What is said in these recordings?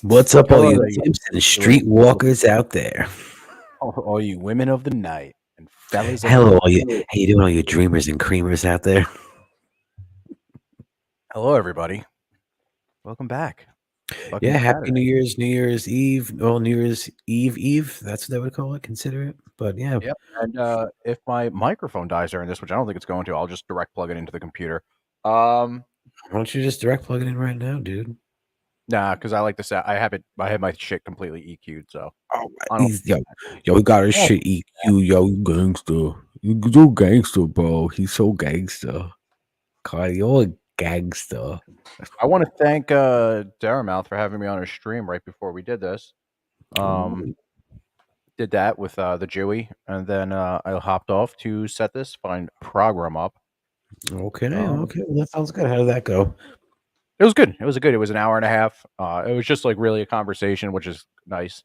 What's up, all Hello you there, you Simpson streetwalkers out there? all you women of the night and fellas of the Hello, all you. night. How you doing, all you dreamers and creamers out there? Hello, everybody. Welcome back. Fucking Yeah, happy Saturday. New Year's Eve. Well, New Year's Eve. That's what they would call it. Consider it. But yeah, Yep. And if my microphone dies during this, which I don't think it's going to, I'll just direct plug it into the computer. Um, why don't you just direct plug it in right now, dude? nah, because I like to say I have it. I have my shit completely EQ'd, so Oh, I don't. he's yo, we got his I don't shit EQ, yo, you gangster. You so gangster, bro. He's so gangster. Kyle, you're a gangster. I want to thank Daramouth for having me on her stream right before we did this. Um, did that with the Jewy, and then I hopped off to set this fine program up. Okay, Um, okay. Well, that sounds good. How did that go? it was good. It was good. It was an hour and a half. It was just like really a conversation, which is nice.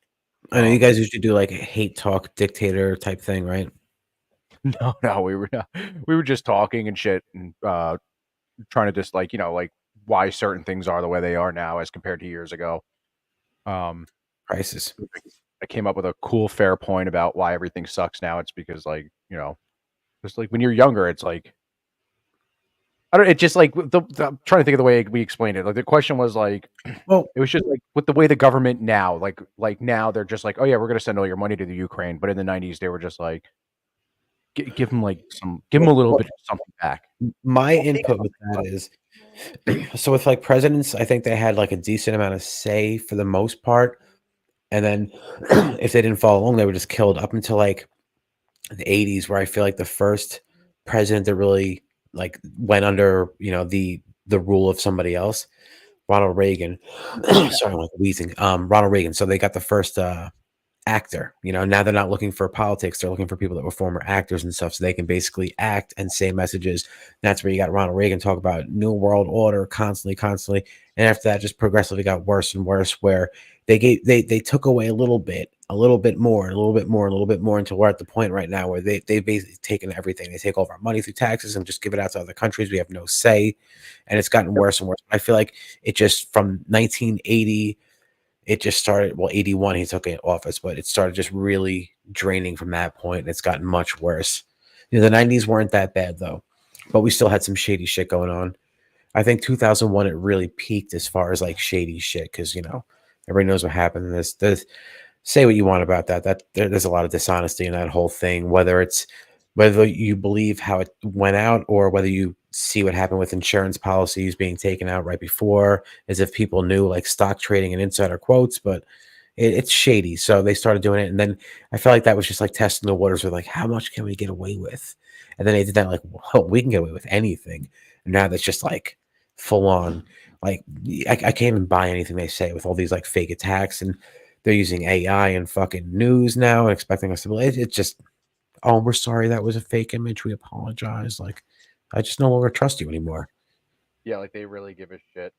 I know you guys usually do like a hate talk dictator type thing, right? No, we were just talking and shit, and trying to just like like why certain things are the way they are now as compared to years ago. Um, Prices. I came up with a cool, fair point about why everything sucks now. It's because like just like when you're younger, it's like I don't. It's just like I'm trying to think of the way we explained it. Like the question was like, Well, it was just like with the way the government now, like now they're just like, oh yeah, we're gonna send all your money to the Ukraine. But in the '90s, they were just like, give them like give them a little well, bit of something back. my input with that is so with like presidents, I think they had like a decent amount of say for the most part. And then if they didn't follow along, they were just killed up until like the 80s, where I feel like the first president that really like went under, the rule of somebody else, Ronald Reagan. Sorry, I'm like wheezing. Ronald Reagan. So they got the first actor. Now they're not looking for politics. They're looking for people that were former actors and stuff so they can basically act and say messages. That's where you got Ronald Reagan talk about New World Order constantly, constantly. And after that, just progressively got worse and worse, where they took away a little bit more, a little bit more, a little bit more until we're at the point right now where they've basically taken everything. They take all of our money through taxes and just give it out to other countries. We have no say. And it's gotten worse and worse. I feel like it just from 1980, it just started, well, 81 he took office, but it started just really draining from that point, and it's gotten much worse. The 90s weren't that bad though, but we still had some shady shit going on. I think 2001 it really peaked as far as like shady shit, because everybody knows what happened. There's say what you want about that. There's a lot of dishonesty in that whole thing. Whether you believe how it went out or whether you see what happened with insurance policies being taken out right before, as if people knew, like stock trading and insider quotes, but it's shady. So they started doing it, and then I felt like that was just like testing the waters with like how much can we get away with, and then they did that like, well, we can get away with anything. And now that's just like full on. Like I can't even buy anything they say with all these like fake attacks, and they're using AI and fucking news now and expecting us to believe. It's just, oh, we're sorry that was a fake image. We apologize. Like, I just no longer trust you anymore. Yeah, like they really give a shit.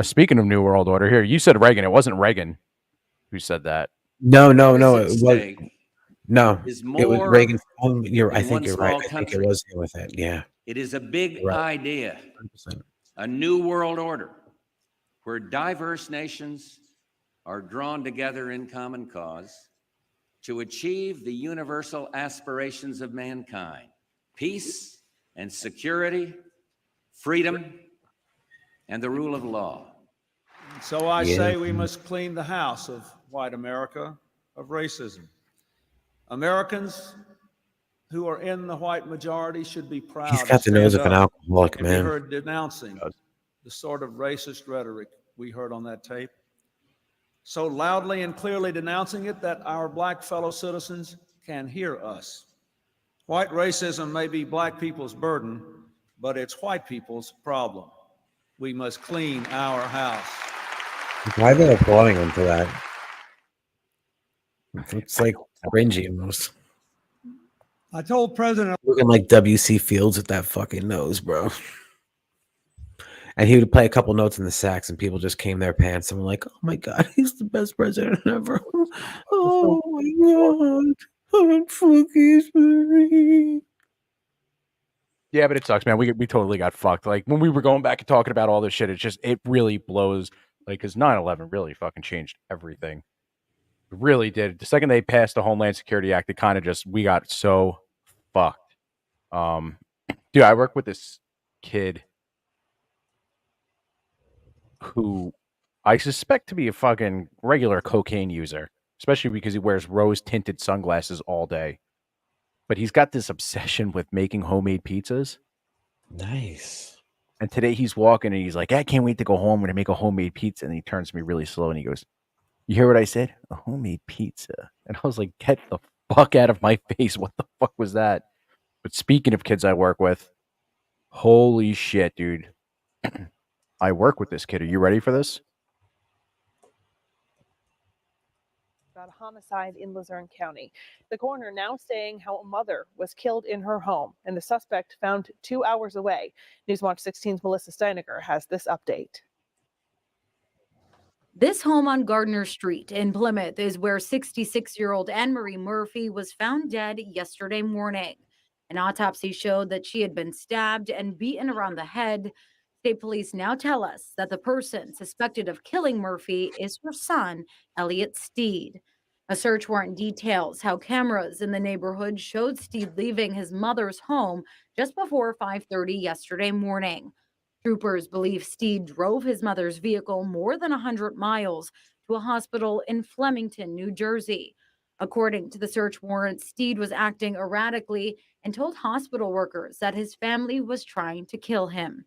Speaking of New World Order, here you said Reagan. It wasn't Reagan who said that. No, no, no. At It was stake no. is It was Reagan. more I than think one you're right. small I think it country. was him with it. Yeah, It is a you're big right. idea, 100%. a new world order where diverse nations are drawn together in common cause to achieve the universal aspirations of mankind: peace and security, freedom, and the rule of law. So I Yeah. say we must clean the house of white America of racism. Americans who are in the white majority should be He's proud to got the nose stand of an up alcoholic, and be man. heard denouncing the sort of racist rhetoric we heard on that tape, so loudly and clearly denouncing it that our black fellow citizens can hear us. White racism may be black people's burden, but it's white people's problem. We must clean our house. Why are they applauding him for that? It's like cringy almost. I told President Looking like W.C. Fields with that fucking nose, bro. And he would play a couple notes in the sax, and people just came their pants and were like, "Oh my god, he's the best president ever! Oh my god, forgive me." Yeah, but it sucks, man. We totally got fucked. Like when we were going back and talking about all this shit, it really blows Like, because 9/11 really fucking changed everything. It really did. The second they passed the Homeland Security Act, it kind of just, we got so fucked. Dude, I work with this kid who I suspect to be a fucking regular cocaine user, especially because he wears rose tinted sunglasses all day. But he's got this obsession with making homemade pizzas. Nice. And today he's walking and he's like, I can't wait to go home. I'm going to make a homemade pizza. And he turns to me really slow and he goes, you hear what I said? A homemade pizza. And I was like, get the fuck out of my face. What the fuck was that? But speaking of kids I work with, holy shit, dude. I work with this kid. Are you ready for this? About a homicide in Luzerne County. The coroner now saying how a mother was killed in her home and the suspect found 2 hours away. Newswatch 16's Melissa Steiniger has this update. This home on Gardner Street in Plymouth is where 66-year-old Anne-Marie Murphy was found dead yesterday morning. An autopsy showed that she had been stabbed and beaten around the head. State police now tell us that the person suspected of killing Murphy is her son, Elliot Steed. A search warrant details how cameras in the neighborhood showed Steed leaving his mother's home just before 5:30 yesterday morning. Troopers believe Steed drove his mother's vehicle more than 100 miles to a hospital in Flemington, New Jersey. According to the search warrant, Steed was acting erratically and told hospital workers that his family was trying to kill him.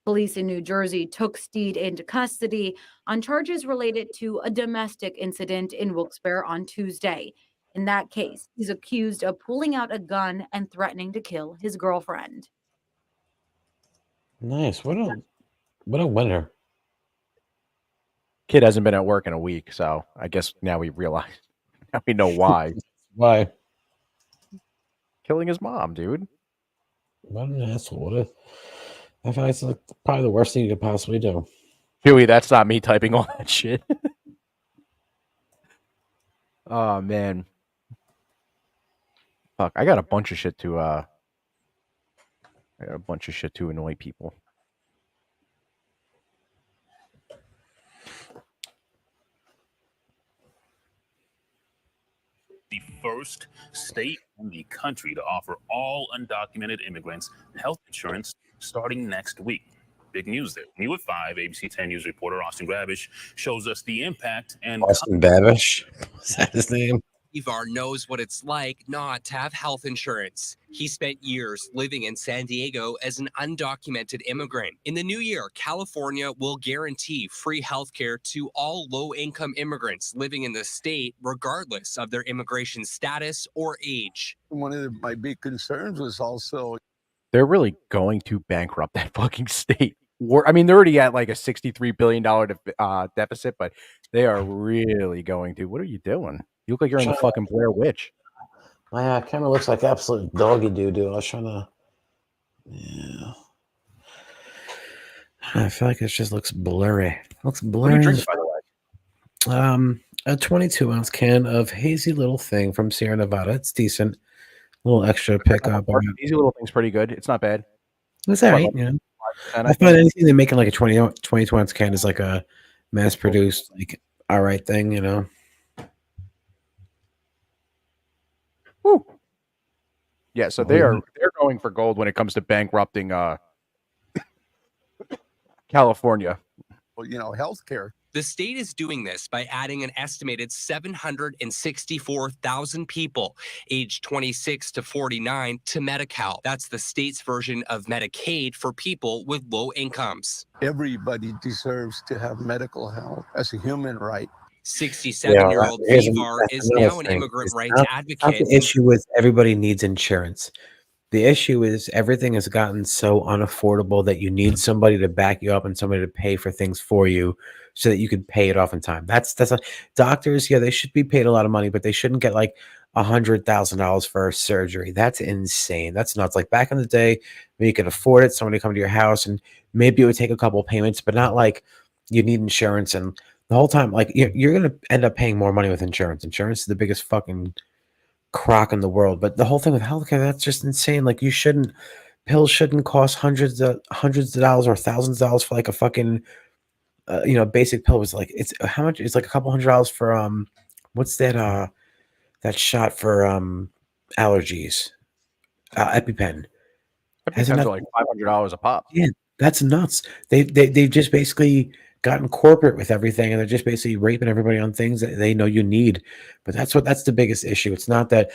Police in New Jersey took Steed into custody on charges related to a domestic incident in Wilkes-Barre on Tuesday. In that case, he's accused of pulling out a gun and threatening to kill his girlfriend. Nice. What a winner. Kid hasn't been at work in a week, so I guess now we realize, now we know why. Why? Killing his mom, dude. What an asshole. I find it's like probably the worst thing you could possibly do. Huey, that's not me typing all that shit. Oh man. Fuck, I got a bunch of shit to annoy people. The first state in the country to offer all undocumented immigrants health insurance starting next week. Big news there. New at 5, ABC 10 News reporter Austin Grabish shows us the impact and... Austin Babish? Is that his name? Ivar knows what it's like not to have health insurance. He spent years living in San Diego as an undocumented immigrant. In the new year, California will guarantee free health care to all low-income immigrants living in the state, regardless of their immigration status or age. One of my big concerns was also... They're really going to bankrupt that fucking state. I mean, they're already at like a $63 billion deficit, but they are really going to. What are you doing? You look like you're in the fucking Blair Witch. My camera looks like absolute doggy doo-doo. I was trying to... Yeah. I feel like it just looks blurry. It looks blurry. What are you drinking, by the way? A 22-ounce can of Hazy Little Thing from Sierra Nevada. It's decent. A little extra pickup. Easy Little Thing's pretty good. It's not bad. It's all right, you know. I find anything they make in like a 22-ounce can is like a mass-produced, like, all right thing, you know. Woo. Yeah, so they're going for gold when it comes to bankrupting California. Well, you know, healthcare. The state is doing this by adding an estimated 764,000 people aged 26 to 49 to Medi-Cal. That's the state's version of Medicaid for people with low incomes. Everybody deserves to have medical health as a human right. 67-year-old Ivar is now an immigrant rights advocate. Not the issue with everybody needs insurance. The issue is everything has gotten so unaffordable that you need somebody to back you up and somebody to pay for things for you so that you can pay it off in time. That's doctors. Yeah, they should be paid a lot of money, but they shouldn't get like $100,000 for a surgery. That's insane. That's nuts. Like back in the day when you could afford it, somebody come to your house and maybe it would take a couple of payments, but not like you need insurance and the whole time. Like you're going to end up paying more money with insurance. Insurance is the biggest fucking crock in the world, but the whole thing with healthcare, that's just insane. Like pills shouldn't cost hundreds of dollars or thousands of dollars for like a fucking basic pill was like it's how much? It's like a couple $100 for what's that shot for allergies? EpiPen. Hasn't EpiPens that are like $500 a pop. Yeah, that's nuts. They've just basically gotten corporate with everything, and they're just basically raping everybody on things that they know you need. But that's the biggest issue. It's not that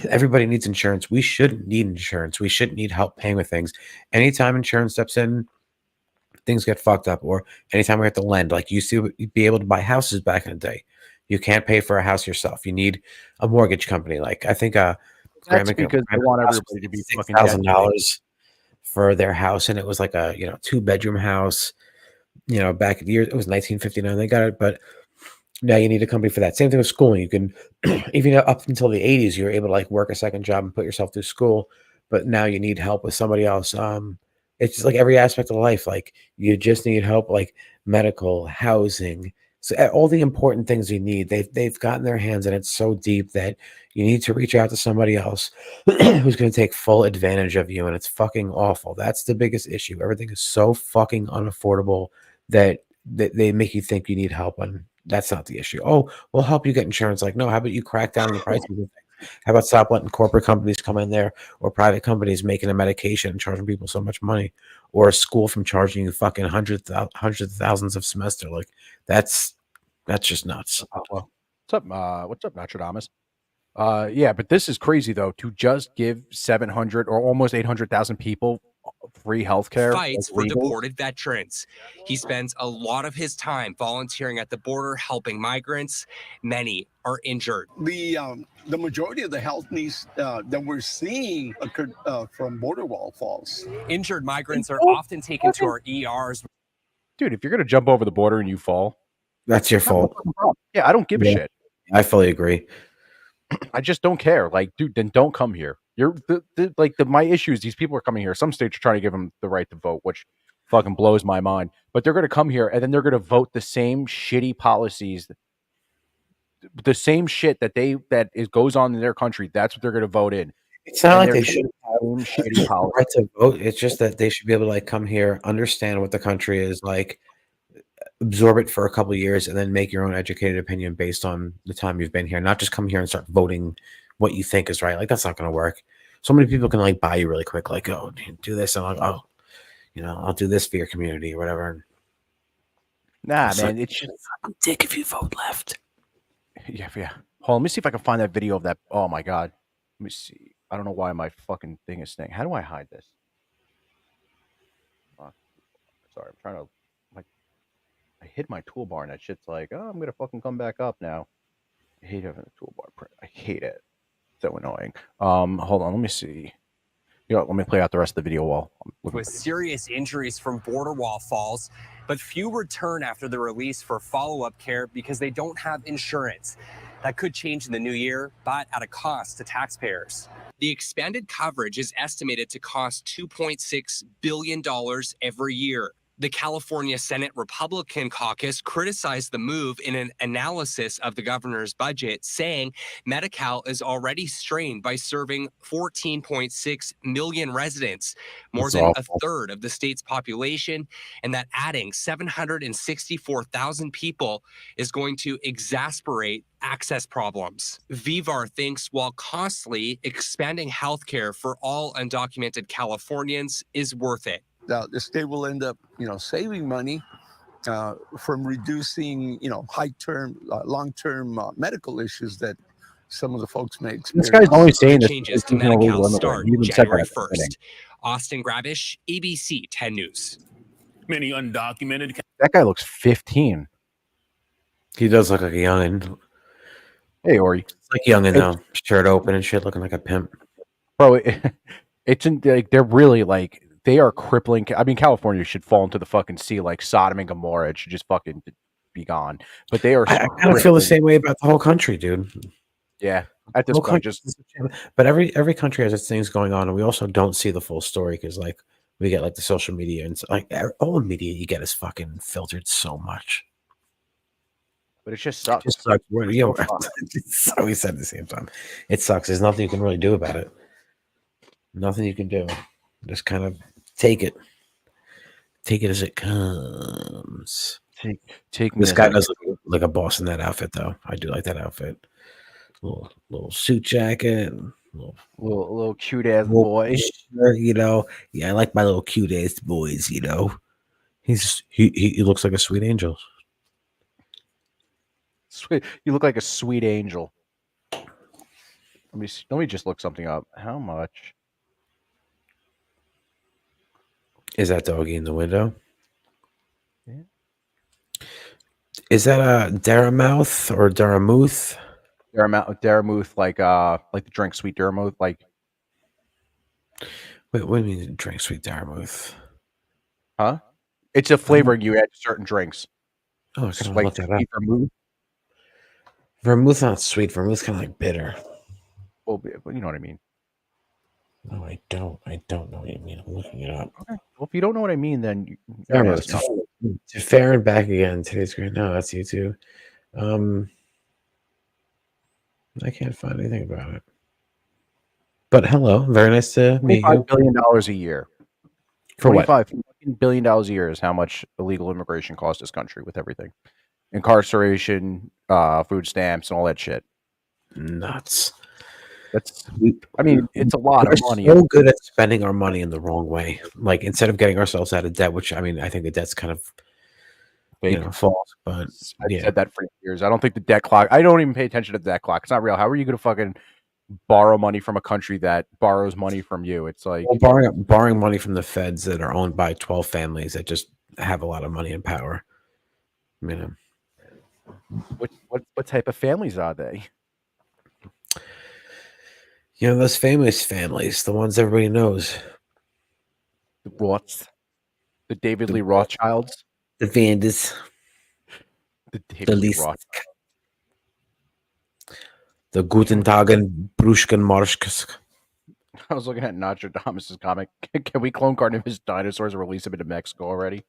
everybody needs insurance. We shouldn't need insurance. We shouldn't need help paying with things. Anytime insurance steps in, things get fucked up. Or anytime we have to lend, like you used to be able to buy houses back in the day. You can't pay for a house yourself. You need a mortgage company. Like I think That's because they want everybody to be fucking debt free. $6,000 for their house, and it was like a 2-bedroom house. Back in the years, it was 1959. They got it, but now you need a company for that. Same thing with schooling. You can even up until the 80s, you were able to like work a second job and put yourself through school, but now you need help with somebody else. It's just like every aspect of life. Like you just need help, like medical, housing. So all the important things you need, they've gotten their hands, and it's so deep that you need to reach out to somebody else who's going to take full advantage of you, and it's fucking awful. That's the biggest issue. Everything is so fucking unaffordable that they make you think you need help, and that's not the issue. Oh, we'll help you get insurance. Like, no, how about you crack down on the prices of things? How about stop letting corporate companies come in there, or private companies making a medication and charging people so much money, or a school from charging you fucking hundreds of thousands of semester? Like that's just nuts. What's up, Nostradamus? Yeah, but this is crazy though. To just give 700 or almost 800,000 people free healthcare, fights for deported veterans. He spends a lot of his time volunteering at the border, helping migrants. Many are injured. The majority of the health needs that we're seeing occurred from border wall falls. Injured migrants are often taken to our ERs. Dude, if you're gonna jump over the border and you fall, that's your fault. Yeah, I don't give a shit. I fully agree. I just don't care. Like, dude, then don't come here. You're my issue is these people are coming here. Some states are trying to give them the right to vote, which fucking blows my mind. But they're going to come here and then they're going to vote the same shitty policies, the same shit that goes on in their country. That's what they're going to vote in. It's not like they should have shitty policy. Right to vote. It's just that they should be able to like come here, understand what the country is like, absorb it for a couple of years, and then make your own educated opinion based on the time you've been here. Not just come here and start voting what you think is right. Like that's not going to work. So many people can like buy you really quick. Like, oh, do this, and like, oh, I'll do this for your community or whatever. Nah, man, it's just I'm dick if you vote left. Yeah. Hold on, let me see if I can find that video of that. Oh my god, let me see. I don't know why my fucking thing is staying. How do I hide this? Sorry, I'm trying to I hit my toolbar and that shit's like, oh, I'm gonna fucking come back up now. I hate having a toolbar print. I hate it. So annoying. Hold on, let me see. Let me play out the rest of the video while with serious injuries from border wall falls, but few return after the release for follow-up care because they don't have insurance. That could change in the new year, but at a cost to taxpayers. The expanded coverage is estimated to cost $2.6 billion every year. The California Senate Republican caucus criticized the move in an analysis of the governor's budget, saying Medi-Cal is already strained by serving 14.6 million residents, more than a third of the state's population, and that adding 764,000 people is going to exacerbate access problems. Vivar thinks while costly, expanding healthcare for all undocumented Californians is worth it. The state will end up, saving money from reducing, long-term medical issues that some of the folks may experience. This guy's always saying this. Changes to Medi-Cal start January 1st. Austin Grabish, ABC 10 News. Many undocumented. That guy looks 15. He does look like a youngin. Hey, Ori. It's like youngin though, shirt open and shit, looking like a pimp. Bro, it's like they're really like. They are crippling. I mean, California should fall into the fucking sea like Sodom and Gomorrah. It should just fucking be gone. But they are. I kind of feel the same way about the whole country, dude. Yeah, at this point, but every country has its things going on, and we also don't see the full story because, like, we get like the social media and like all the media you get is fucking filtered so much. But it just sucks. It just sucks. We said at the same time, it sucks. There's nothing you can really do about it. Nothing you can do. Just kind of take it as it comes. Take me This as guy I does look like a boss in that outfit, though. I do like that outfit. Little suit jacket, little cute ass little boy. shirt, you know. Yeah, I like my little cute ass boys, you know. He looks like a sweet angel. Sweet. You look like a sweet angel. Let me just look something up. How much? Is that doggy in the window? Yeah. Is that a Daramouth or Daramuth? Daramuth, like the drink sweet Daramuth, like Wait, what do you mean drink sweet Daramuth? huh? It's a flavoring you add to certain drinks. Oh, I kind of Like look that up. sweet vermouth. Vermouth's not sweet. Vermouth's kind of like bitter. Well, you know what I mean. No, I don't. I don't know what you mean. I'm looking it up. Okay. Well, if you don't know what I mean, then you can Daramuth. ask me. To fair and back again. Today's great. No, that's you too. I can't find anything about it. But hello, very nice to meet $25 you. billion a year. For what? $25 billion a year is how much illegal immigration costs this country with everything. Incarceration, food stamps, and all that shit. Nuts. I mean, it's a lot We're of money. so good at spending our money in the wrong way. Like instead of getting ourselves out of debt, which I mean, I think the debt's kind of false. But I've said that for years. I don't think the debt clock. I don't even pay attention to the debt clock. It's not real. How are you going to fucking borrow money from a country that borrows money from you? It's like borrowing money from the feds that are owned by 12 families that just have a lot of money and power. You know, what type of families are they? You know, those famous families, the ones everybody knows. The Roths, the David Lee Rothschilds, the Vanders, the David Lee Rothschilds, the Guten Tagen Bruschken Marschkas. I was looking at Nostradamus' comic. Can we clone carnivorous dinosaurs and release them into Mexico already?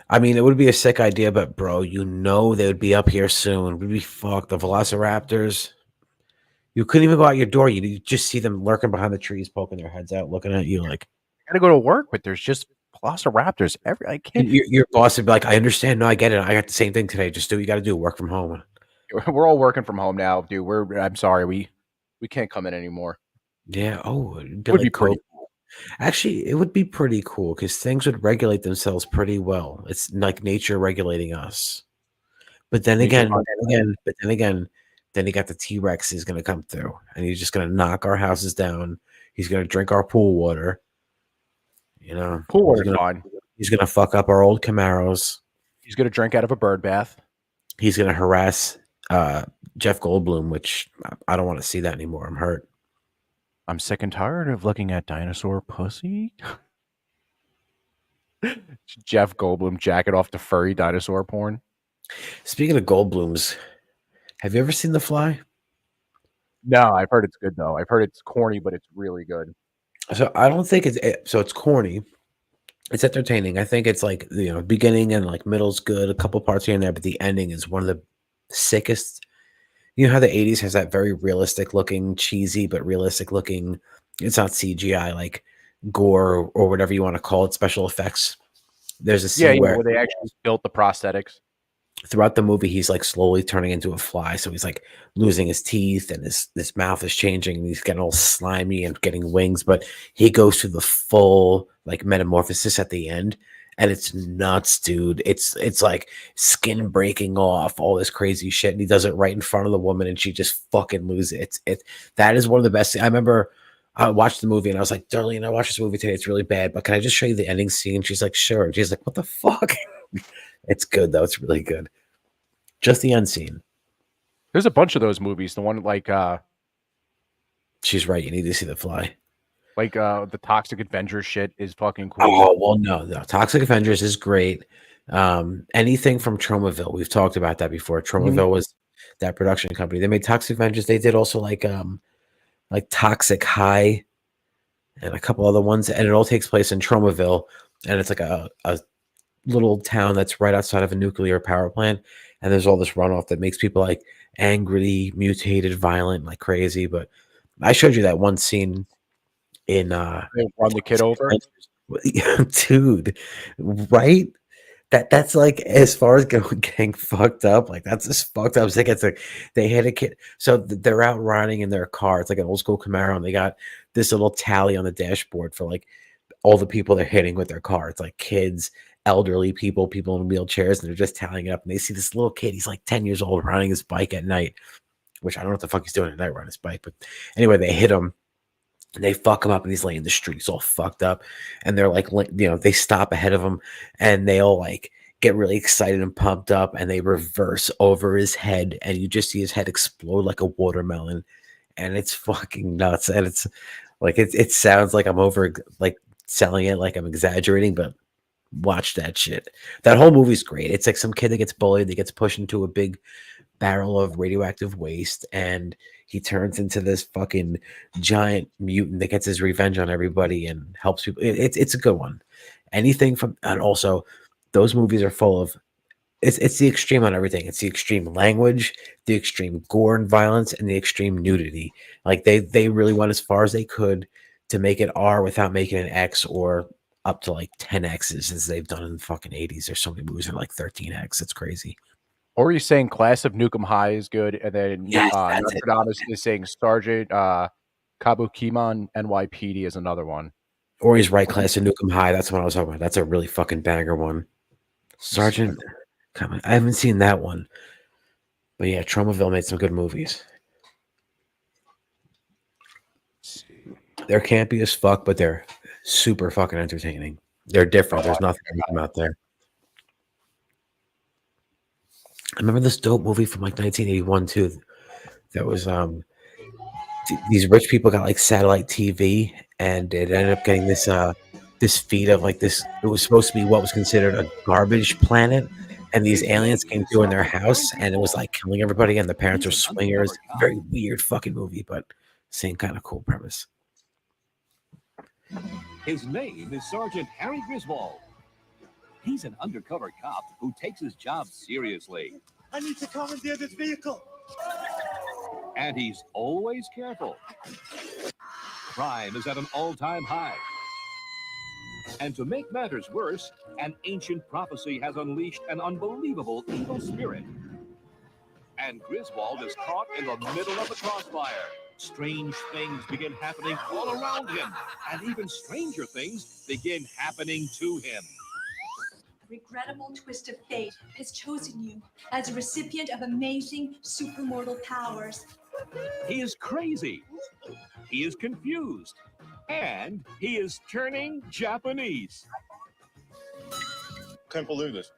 I mean, it would be a sick idea, but bro, you know they would be up here soon. We'd be fucked. The Velociraptors. You couldn't even go out your door. You just see them lurking behind the trees, poking their heads out, looking at you like. I gotta go to work, but there's just Velociraptors. I can't. Your boss would be like, "I understand. No, I get it. I got the same thing today. Just do what you got to do. Work from home." We're all working from home now, dude. I'm sorry, we can't come in anymore. Yeah. Oh, it would be pretty cool. Actually, it would be pretty cool because things would regulate themselves pretty well. It's like nature regulating us. But then again, then you got the T-Rex is going to come through, and he's just going to knock our houses down. He's going to drink our pool water. You know, pool water fine. He's going to fuck up our old Camaros. He's going to drink out of a bird bath. He's going to harass Jeff Goldblum, which I don't want to see that anymore. I'm hurt. I'm sick and tired of looking at dinosaur pussy. Jeff Goldblum jacking off to furry dinosaur porn. Speaking of Goldblums, have you ever seen The Fly? No, I've heard it's good though. I've heard it's corny, but it's really good. So I don't think it's corny. It's entertaining. I think it's like, you know, beginning and like middle's good, a couple parts here and there, but the ending is one of the sickest. You know how the 80s has that very realistic looking, cheesy, but realistic looking, it's not CGI, like gore or whatever you want to call it, special effects. There's a scene where they actually built the prosthetics. Throughout the movie, he's like slowly turning into a fly. So he's like losing his teeth and his mouth is changing and he's getting all slimy and getting wings. But he goes through the full like metamorphosis at the end. And it's nuts, dude. It's like skin breaking off, all this crazy shit. And he does it right in front of the woman and she just fucking loses it. That is one of the best. I remember I watched the movie and I was like, Darlene, I watched this movie today. It's really bad, but can I just show you the ending scene? She's like, sure. And she's like, what the fuck? It's good though. It's really good. Just the end scene. There's a bunch of those movies. The one like she's right. You need to see The Fly. Like the Toxic Avengers shit is fucking cool. Oh well, no. Toxic Avengers is great. Anything from Tromaville, we've talked about that before. Tromaville was that production company. They made Toxic Avengers. They did also like Toxic High and a couple other ones, and it all takes place in Tromaville, and it's like a little town that's right outside of a nuclear power plant, and there's all this runoff that makes people like angry, mutated, violent, like crazy. But I showed you that one scene in run the kid over, dude, right? That's like as far as getting fucked up. Like that's just fucked up. It's like they hit a kid. So they're out riding in their car. It's like an old school Camaro, and they got this little tally on the dashboard for like all the people they're hitting with their car. It's like kids, elderly people, people in wheelchairs, and they're just tallying it up. And they see this little kid. He's like 10 years old riding his bike at night, which I don't know what the fuck he's doing at night riding his bike. But anyway, they hit him. And they fuck him up, and he's laying in the streets all fucked up. And they're like, they stop ahead of him, and they all like get really excited and pumped up, and they reverse over his head, and you just see his head explode like a watermelon, and it's fucking nuts. And it's like it sounds like I'm over like selling it, like I'm exaggerating, but watch that shit. That whole movie's great. It's like some kid that gets bullied, that gets pushed into a big barrel of radioactive waste, and he turns into this fucking giant mutant that gets his revenge on everybody and helps people. It's a good one. Anything from, and also those movies are full of, it's the extreme on everything. It's the extreme language, the extreme gore and violence, and the extreme nudity. Like they really went as far as they could to make it R without making an X, or up to like 10 X's as they've done in the fucking 80s. There's so many movies that are like 13X. It's crazy. Or are you saying Class of Nukem High is good, and then Yes, that's it. Nostradamus is saying Sergeant Kabukiman NYPD is another one. Or he's right, Class of Nukem High. That's what I was talking about. That's a really fucking banger one. Sergeant, come on. I haven't seen that one. But yeah, Tromaville made some good movies. They're campy as fuck, but they're super fucking entertaining. They're different. There's nothing like them out there. I remember this dope movie from like 1981 too. That was these rich people got like satellite TV, and it ended up getting this this feed of like this. It was supposed to be what was considered a garbage planet, and these aliens came through in their house, and it was like killing everybody. And the parents are swingers. Very weird fucking movie, but same kind of cool premise. His name is Sergeant Harry Griswold. He's an undercover cop who takes his job seriously. I need to commandeer this vehicle. And he's always careful. Crime is at an all-time high. And to make matters worse, an ancient prophecy has unleashed an unbelievable evil spirit. And Griswold is caught in the middle of the crossfire. Strange things begin happening all around him, and even stranger things begin happening to him. A regrettable twist of fate has chosen you as a recipient of amazing supermortal powers. He is crazy. He is confused. And he is turning Japanese. Can't believe this.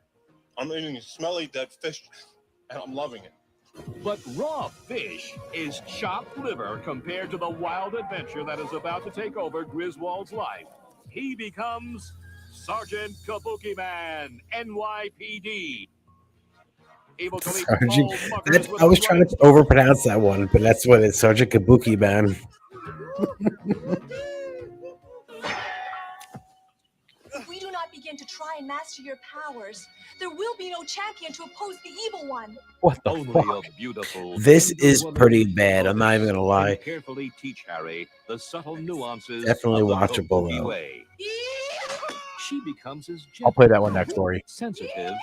I'm eating smelly dead fish, and I'm loving it. But raw fish is chopped liver compared to the wild adventure that is about to take over Griswold's life. He becomes Sergeant Kabuki Man, NYPD. Able to lead Sergeant, all fuckers with I was a trying to overpronounce that one, but that's what it's. Sergeant Kabuki Man. If we do not begin to try and master your powers, there will be no champion to oppose the evil one. What the Only fuck? a beautiful, This tender is woman pretty bad. I'm not even gonna can lie. carefully teach Harry the subtle nuances Definitely of the watchable, Kabuki though. way. She becomes his I'll play that one next, Lori. sensitive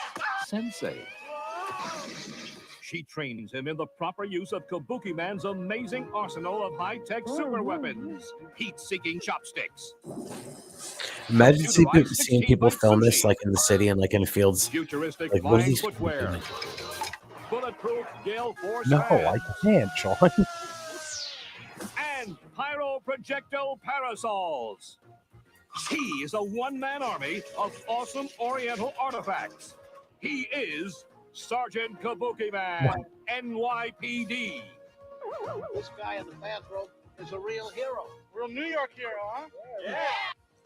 sensei. She trains him in the proper use of Kabuki Man's amazing arsenal of high-tech super weapons, heat-seeking chopsticks, Imagine seeing people film this like in the city and like in the fields. futuristic Like, what are flying these people footwear, doing? bulletproof gale force No, I fans, can't, Sean. and pyro-projectile parasols. He is a one-man army of awesome Oriental artifacts. He is Sergeant Kabuki Man, NYPD. This guy in the bathrobe is a real hero. Real New York hero, huh? Yeah.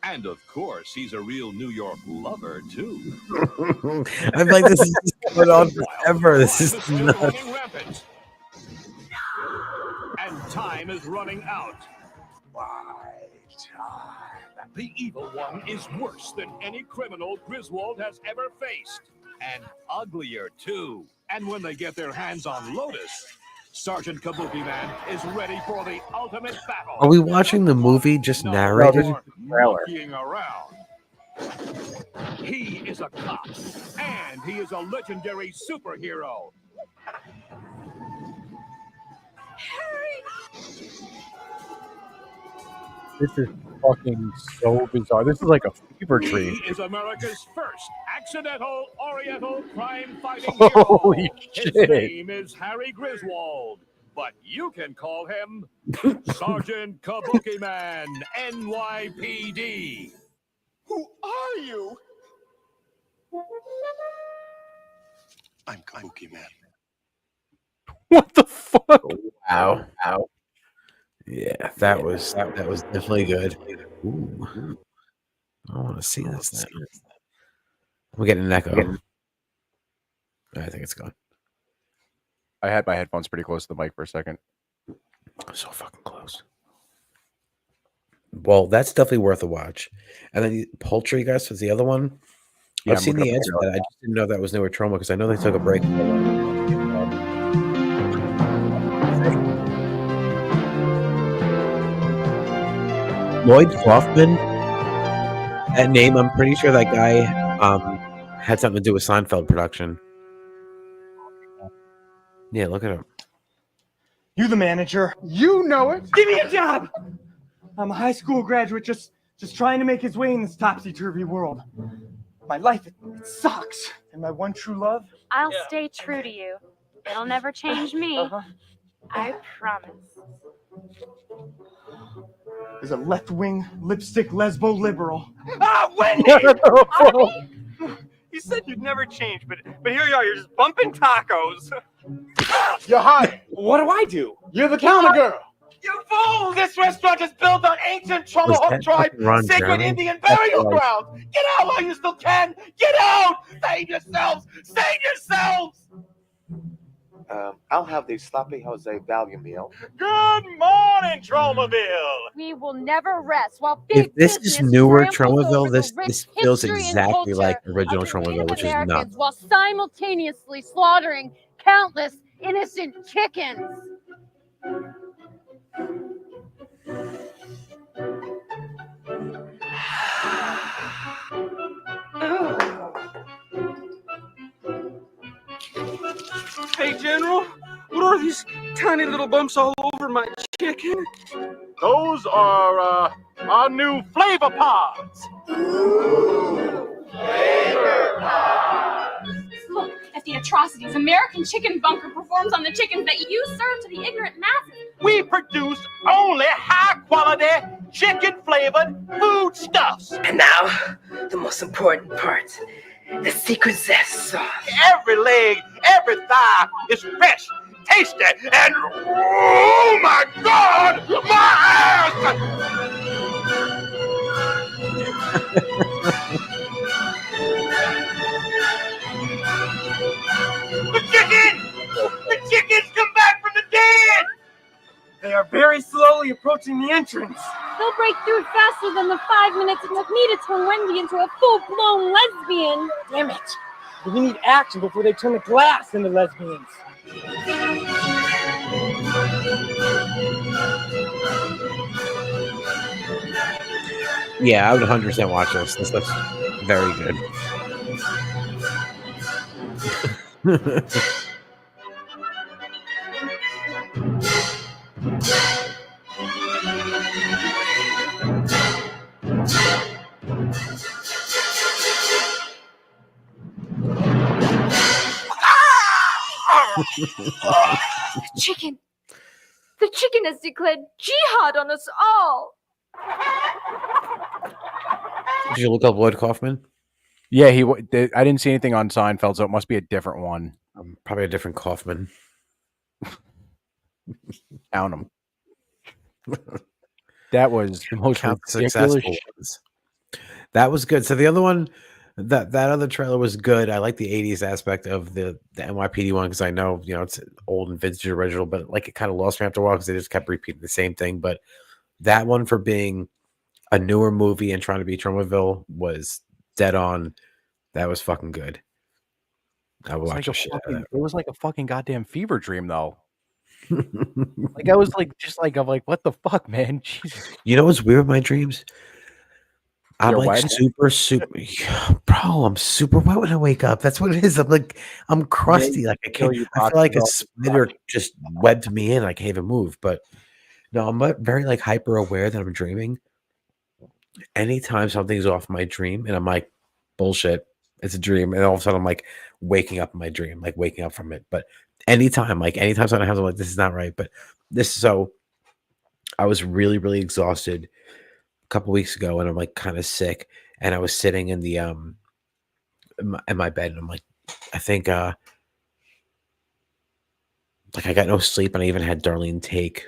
And of course, he's a real New York lover, too. I'm like, this is just going on forever. This is Still nuts. running rampant. And time is running out. The evil one is worse than any criminal Griswold has ever faced. And uglier, too. And when they get their hands on Lotus, Sergeant Kabuki Man is ready for the ultimate battle. Are we watching the movie just No narrated? more monkeying around. He is a cop, and he is a legendary superhero. This is fucking so bizarre. This is like a fever dream. He is America's first accidental Oriental crime-fighting hero. Holy His shit. name is Harry Griswold, but you can call him Sergeant Kabuki Man, NYPD. Who are you? I'm Kabuki Man. What the fuck? Wow. Yeah, that was definitely good. Ooh. I want to see this now. We're getting an echo. I think it's gone. I had my headphones pretty close to the mic for a second. So fucking close. Well, that's definitely worth a watch. And then Vulture, you guys, was the other one. Yeah, I've seen the answer to that. I just didn't know that was newer trauma because I know they took a break. Lloyd Kaufman. That name, I'm pretty sure that guy had something to do with Seinfeld production. Yeah, look at him. You the manager. You know it. Give me a job. I'm a high school graduate just trying to make his way in this topsy-turvy world. My life, it sucks. And my one true love? I'll stay true to you. It'll never change me. I promise. Is a left-wing lipstick lesbo liberal. Ah, Wendy! You said you'd never change, but here you are. You're just bumping tacos. You're hired. What do I do? You're the counter girl. You fool! This restaurant is built on ancient Tomahawk tribe, sacred Indian burial ground. Get out while you still can. Get out! Save yourselves! Save yourselves! I'll have the sloppy Jose value meal. Good morning, Tromaville. We will never rest while If big this is business newer tramples over Tromaville, the rich this feels history and exactly culture like original of the Tromaville, Native which is not. Americans while simultaneously slaughtering countless innocent chickens. Hey, General, what are these tiny little bumps all over my chicken? Those are our new flavor pods. Look at the atrocities American Chicken Bunker performs on the chickens that you serve to the ignorant masses. We produce only high-quality, chicken-flavored foodstuffs. And now, the most important part, the secret zest sauce. Every leg, every thigh is fresh, tasty, and oh my God, my ass! The chickens come back from the dead! They are very slowly approaching the entrance. They'll break through faster than the 5 minutes it took me to turn Wendy into a full-blown lesbian. Damn it. We need action before they turn the glass into lesbians. Yeah, I would 100% watch this. This looks very good. The chicken has declared jihad on us all. Did you look up Lloyd Kaufman? Yeah, I didn't see anything on Seinfeld, so it must be a different one. Probably a different Kaufman. Count them. That was the most ridiculous ones. That was good. So the other one, that other trailer was good. I like the 80s aspect of the NYPD one because I know, it's old and vintage original, but like it kind of lost me after a while because they just kept repeating the same thing. But that one, for being a newer movie and trying to be Tromaville, was dead on. That was fucking good. I will watch shit out of that. It was like a fucking goddamn fever dream, though. Like I was like, what the fuck, man? Jesus. You know what's weird with my dreams? I'm You're like wet? super bro, I'm super wet when I wake up. That's what it is. I'm like, I'm crusty. Like I Till can't. you I feel like boxes a off. spider just webbed me in. I can't even move. But no, I'm very like hyper aware that I'm dreaming. Anytime something's off my dream, and I'm like, bullshit, it's a dream, and all of a sudden I'm like waking up in my dream, like waking up from it. But anytime something happens, I'm like, this is not right. But so I was really exhausted a couple weeks ago, and I'm like kind of sick, and I was sitting in the in my bed, and I'm like, I think like I got no sleep, and I even had Darlene take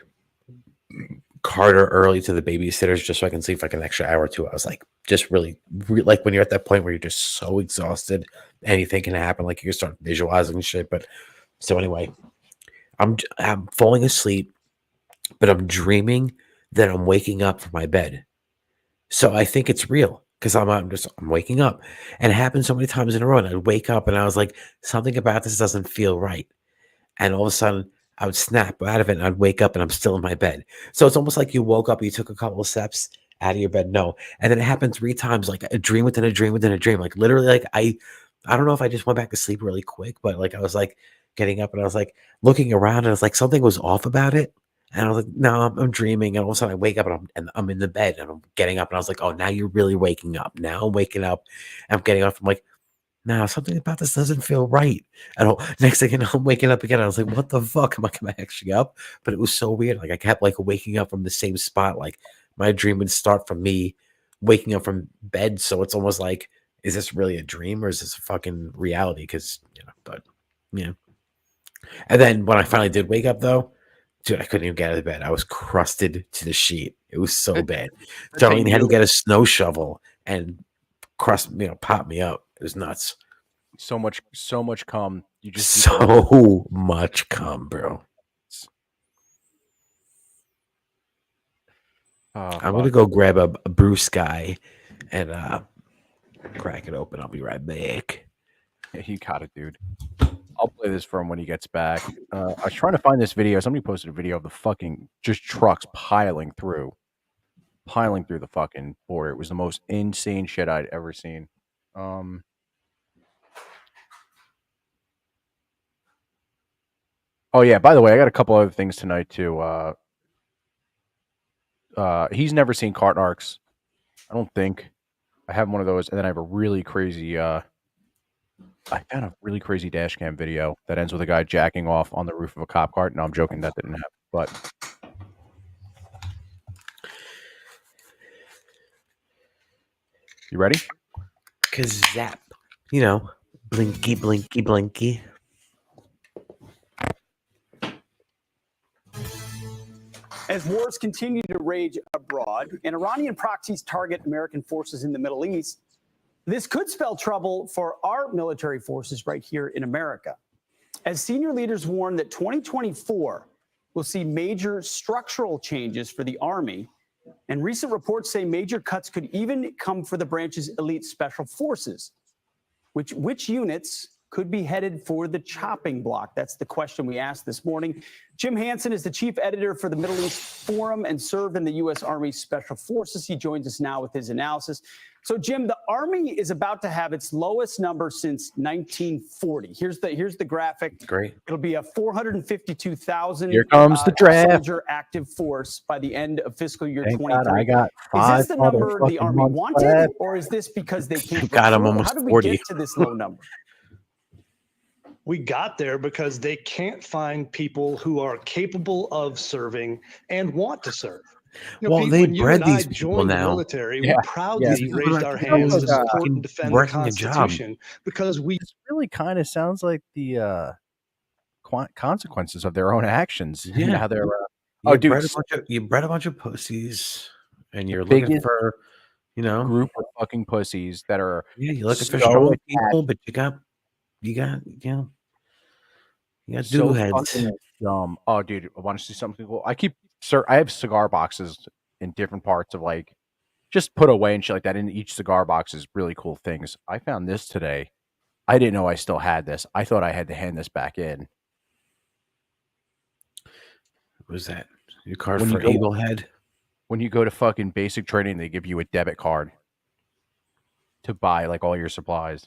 Carter early to the babysitters just so I can sleep for like an extra hour or two. I was like, just really like when you're at that point where you're just so exhausted, anything can happen. Like you can start visualizing shit. But so anyway, I'm falling asleep, but I'm dreaming that I'm waking up from my bed. So I think it's real because I'm waking up, and it happened so many times in a row. And I'd wake up and I was like, something about this doesn't feel right. And all of a sudden, I would snap out of it and I'd wake up and I'm still in my bed. So it's almost like you woke up, you took a couple of steps out of your bed. No. And then it happened 3 times, like a dream within a dream within a dream. Like literally, like I don't know if I just went back to sleep really quick, but like I was like getting up and I was like looking around and I was like, something was off about it. And I was like, no, I'm dreaming. And all of a sudden I wake up and I'm in the bed and I'm getting up and I was like, oh, now you're really waking up. Now I'm waking up. I'm getting up. I'm like, nah, something about this doesn't feel right at all. Next thing you know, I'm waking up again. I was like, what the fuck? Am I actually up? But it was so weird. Like I kept like waking up from the same spot. Like my dream would start from me waking up from bed. So it's almost like, is this really a dream or is this a fucking reality? Because, but yeah. And then when I finally did wake up though, dude, I couldn't even get out of bed. I was crusted to the sheet. It was so bad. Darlene had to get a snow shovel and pop me up. It was nuts. So much cum. You just So much cum, bro. I'm gonna go grab a brew sky and crack it open. I'll be right back. Yeah, you got it, dude. I'll play this for him when he gets back. I was trying to find this video. Somebody posted a video of the fucking just trucks piling through the fucking border. It was the most insane shit I'd ever seen. Oh yeah, by the way, I got a couple other things tonight too. He's never seen cart narcs. I don't think. I have one of those, and then I have a really crazy I found a really crazy dash cam video that ends with a guy jacking off on the roof of a cop car. No, I'm joking, that didn't happen. But you ready? Kazap. Blinky, blinky, blinky. As wars continue to rage abroad and Iranian proxies target American forces in the Middle East, this could spell trouble for our military forces right here in America. As senior leaders warn that 2024 will see major structural changes for the Army, and recent reports say major cuts could even come for the branch's elite special forces. Which units could be headed for the chopping block? That's the question we asked this morning. Jim Hansen is the chief editor for the Middle East Forum and served in the U.S. Army Special Forces. He joins us now with his analysis. So, Jim, the Army is about to have its lowest number since 1940. Here's the graphic. Great. It'll be a 452,000 Here comes the draft. soldier active force by the end of fiscal year Thank 23. God I got Is this the number the motherfucking Army months wanted, left. or is this because they can't God, I'm recruit? almost How did we 40. get to this low number? We got there because they can't find people who are capable of serving and want to serve. Well, Pete, they when you bred and I these people joined the now. military, Yeah. we proudly These people raised are our capable hands of to support fucking and defend the working a job. Constitution because we This really kind of sounds like the consequences of their own actions. Yeah. You know, how they're You dude, bred a bunch of pussies, and you're biggest looking for, group of fucking pussies that are you're looking for so strong attached, people, but you got so do heads. fucking dumb. Oh, dude, I want to see something cool. I have cigar boxes in different parts of like just put away and shit like that. In each cigar box is really cool things. I found this today. I didn't know I still had this. I thought I had to hand this back in. What was that? Your card When for you go- Abelhead? When you go to fucking basic training, they give you a debit card. to buy like all your supplies.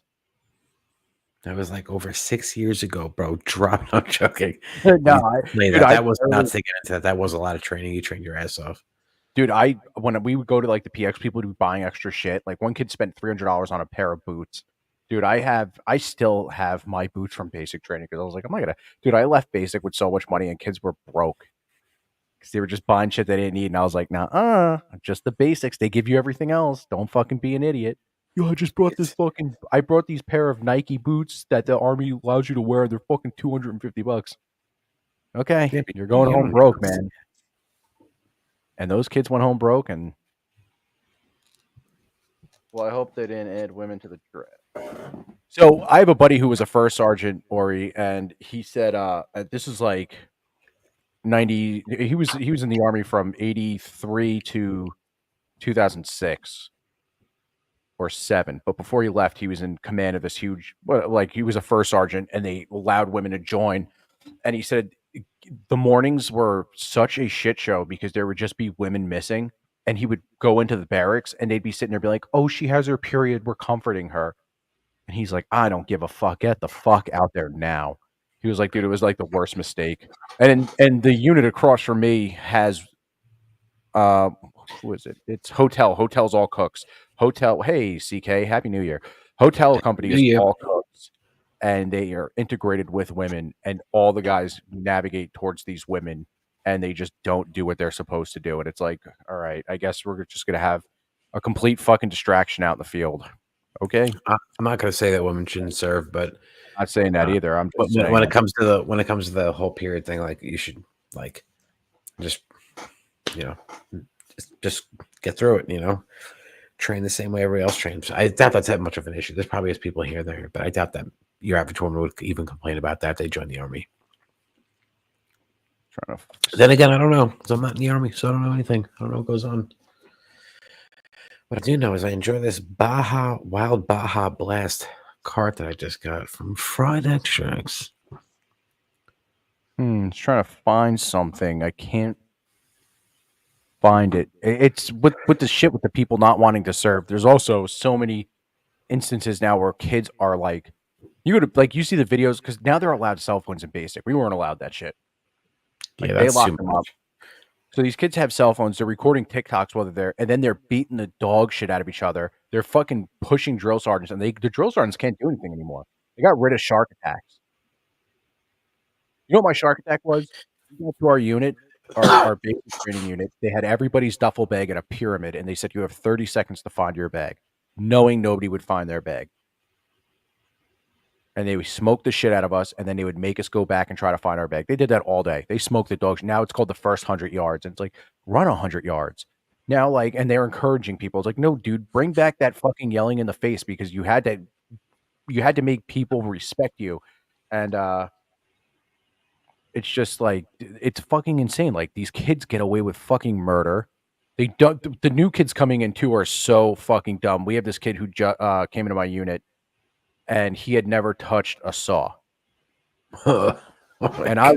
That was like over 6 years ago, bro. Drop. I'm joking. No, That was nuts to get into that. That was a lot of training. You trained your ass off. Dude, when we would go to like the PX, people would be buying extra shit. Like one kid spent $300 on a pair of boots. Dude, I still have my boots from basic training because I was like, I'm not gonna. Dude, I left basic with so much money and kids were broke because they were just buying shit they didn't need. And I was like, nah, just the basics. They give you everything else. Don't fucking be an idiot. Yo, I just brought I brought these pair of Nike boots that the army allows you to wear. They're fucking $250. Okay, you're going home broke, man. And those kids went home broke, and well, I hope they didn't add women to the draft. So I have a buddy who was a first sergeant, Ori, and he said, this is like 90. He was in the army from 83 to 2006 or 7. But before he left, he was in command of this huge, like he was a first sergeant, and they allowed women to join. And he said the mornings were such a shit show because there would just be women missing. And he would go into the barracks and they'd be sitting there be like, oh, she has her period. We're comforting her. And he's like, I don't give a fuck. Get the fuck out there now. He was like, dude, it was like the worst mistake. And the unit across from me has, who is it? It's hotel. Hotel's all cooks. Hotel. Hey, CK, Happy New Year. Hotel company is all cooks. And they are integrated with women. And all the guys navigate towards these women. And they just don't do what they're supposed to do. And it's like, all right, I guess we're just going to have a complete fucking distraction out in the field. Okay. I'm not going to say that women shouldn't serve, but I'm not saying that either. I'm just saying when it comes to the whole period thing, like you should like just just get through it. Train the same way everybody else trains. I doubt that's that much of an issue. There's probably people here and there, but I doubt that your average woman would even complain about that if they joined the army. Then again, I don't know because I'm not in the army, so I don't know anything. I don't know what goes on. What I do know is I enjoy this Wild Baja Blast cart that I just got from Fried Extracts. Just trying to find something. I can't find it. It's with the shit with the people not wanting to serve. There's also so many instances now where kids are like, you see the videos because now they're allowed cell phones in basic. We weren't allowed that shit. Like, Yeah, they that's locked too them up. So these kids have cell phones. They're recording TikToks while they're there, and then they're beating the dog shit out of each other. They're fucking pushing drill sergeants, and the drill sergeants can't do anything anymore. They got rid of shark attacks. You know what my shark attack was? We went to our unit, our basic training unit. They had everybody's duffel bag in a pyramid, and they said you have 30 seconds to find your bag, knowing nobody would find their bag. And they would smoke the shit out of us, and then they would make us go back and try to find our bag. They did that all day. They smoked the dogs. Now it's called the first 100 yards, and it's like, run 100 yards. Now, and they're encouraging people. It's like, no, dude, bring back that fucking yelling in the face because you had to make people respect you. And it's just like, it's fucking insane. Like, these kids get away with fucking murder. They don't. The new kids coming in too are so fucking dumb. We have this kid who came into my unit, and he had never touched a saw. And I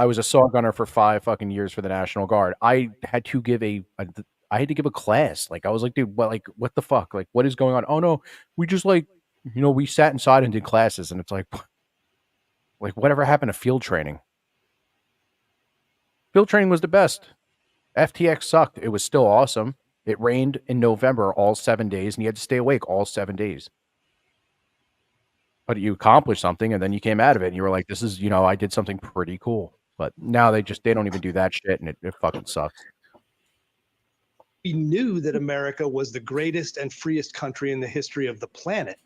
was a saw gunner for 5 fucking years for the National Guard. I had to give a class. Like, I was like, dude, what the fuck? Like, what is going on? Oh no, we just we sat inside and did classes, and it's like whatever happened to field training? Field training was the best. FTX sucked. It was still awesome. It rained in November all 7 days, and you had to stay awake all 7 days. But you accomplished something, and then you came out of it, and you were like, this is, I did something pretty cool. But now they don't even do that shit, and it fucking sucks. We knew that America was the greatest and freest country in the history of the planet.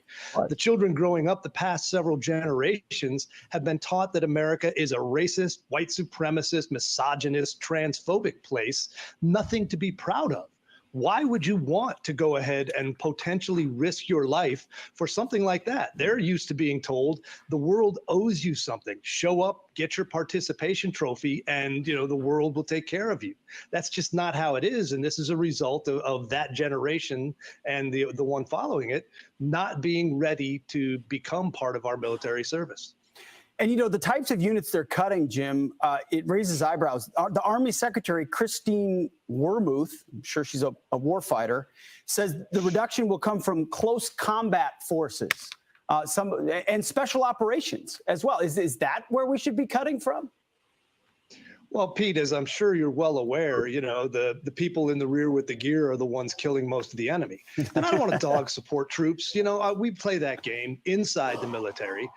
The children growing up the past several generations have been taught that America is a racist, white supremacist, misogynist, transphobic place, nothing to be proud of. Why would you want to go ahead and potentially risk your life for something like that? They're used to being told the world owes you something. Show up, get your participation trophy, and the world will take care of you. That's just not how it is. And this is a result of that generation and the one following it not being ready to become part of our military service. And, you know, the types of units they're cutting, Jim, it raises eyebrows. The Army Secretary, Christine Wormuth, I'm sure she's a war fighter, says the reduction will come from close combat forces and special operations as well. Is that where we should be cutting from? Well, Pete, as I'm sure you're well aware, you know, the people in the rear with the gear are the ones killing most of the enemy. And I don't want to dog support troops. You know, we play that game inside the military,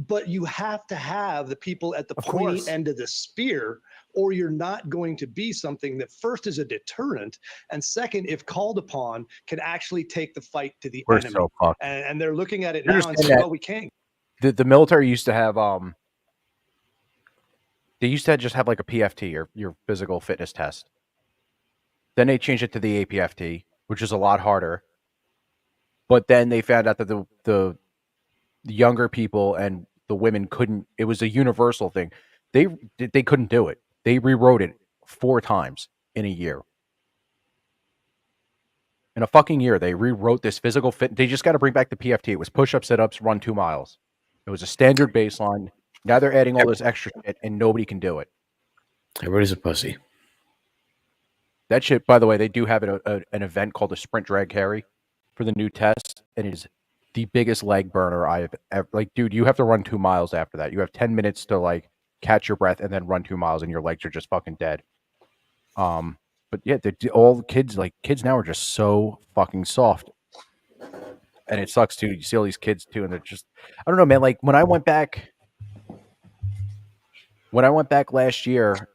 but you have to have the people at the pointy end of the spear, or you're not going to be something that first is a deterrent, and second, if called upon, can actually take the fight to the enemy. So fucked. And they're looking at it now and saying, well, we can't. The military used to have they used to just have like a PFT, or your physical fitness test. Then they changed it to the APFT, which is a lot harder. But then they found out that the younger people and the women couldn't. It was a universal thing. They couldn't do it. They rewrote it 4 times in a year. In a fucking year, they rewrote this physical fit. They just got to bring back the PFT. It was push-ups, sit-ups, run 2 miles. It was a standard baseline. Now they're adding all this extra shit, and nobody can do it. Everybody's a pussy. That shit, by the way, they do have an event called the Sprint Drag Carry for the new test, and it is the biggest leg burner I have ever. Like, dude, you have to run 2 miles after that. You have 10 minutes to like catch your breath and then run 2 miles, and your legs are just fucking dead. But yeah, all the kids now are just so fucking soft, and it sucks too. You see all these kids too, and they're just, I don't know, man. Like when I went back last year,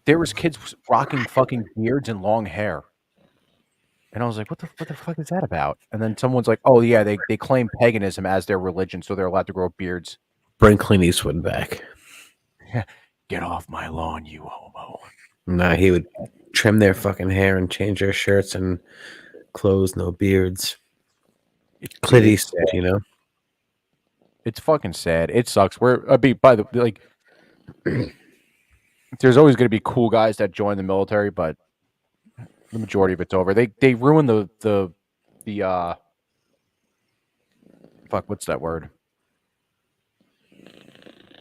there was kids rocking fucking beards and long hair. And I was like, what the fuck is that about? And then someone's like, oh yeah, they claim paganism as their religion, so they're allowed to grow beards. Bring Clint Eastwood back. Get off my lawn, you homo. Nah, he would trim their fucking hair and change their shirts and clothes, no beards. Clint Eastwood, you know? It's fucking sad. It sucks. By the like, there's always going to be cool guys that join the military, but the majority of it's over. They ruined the fuck. What's that word?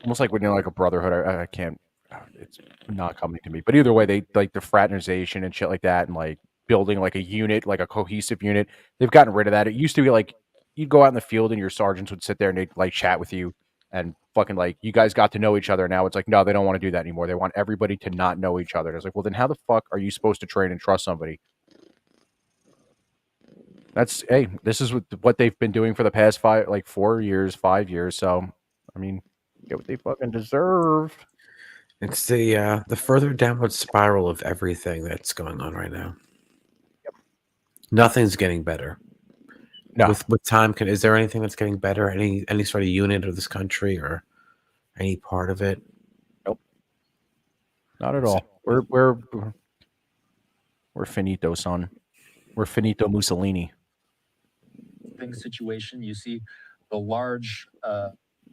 Almost like when you're like a brotherhood. I can't. It's not coming to me. But either way, they like the fraternization and shit like that, and like building like a unit, like a cohesive unit. They've gotten rid of that. It used to be like you'd go out in the field and your sergeants would sit there and they'd like chat with you and fucking like you guys got to know each other. Now it's like, no, they don't want to do that anymore. They want everybody to not know each other. And it's like, well, then how the fuck are you supposed to train and trust somebody? This is what they've been doing for the past 5 years. So, I mean, get what they fucking deserve. It's the further downward spiral of everything that's going on right now. Yep. Nothing's getting better. No. With time, is there anything that's getting better? Any sort of unit of this country or any part of it? Nope. Not at all. We're finito, son. We're finito Mussolini. Situation, you see the large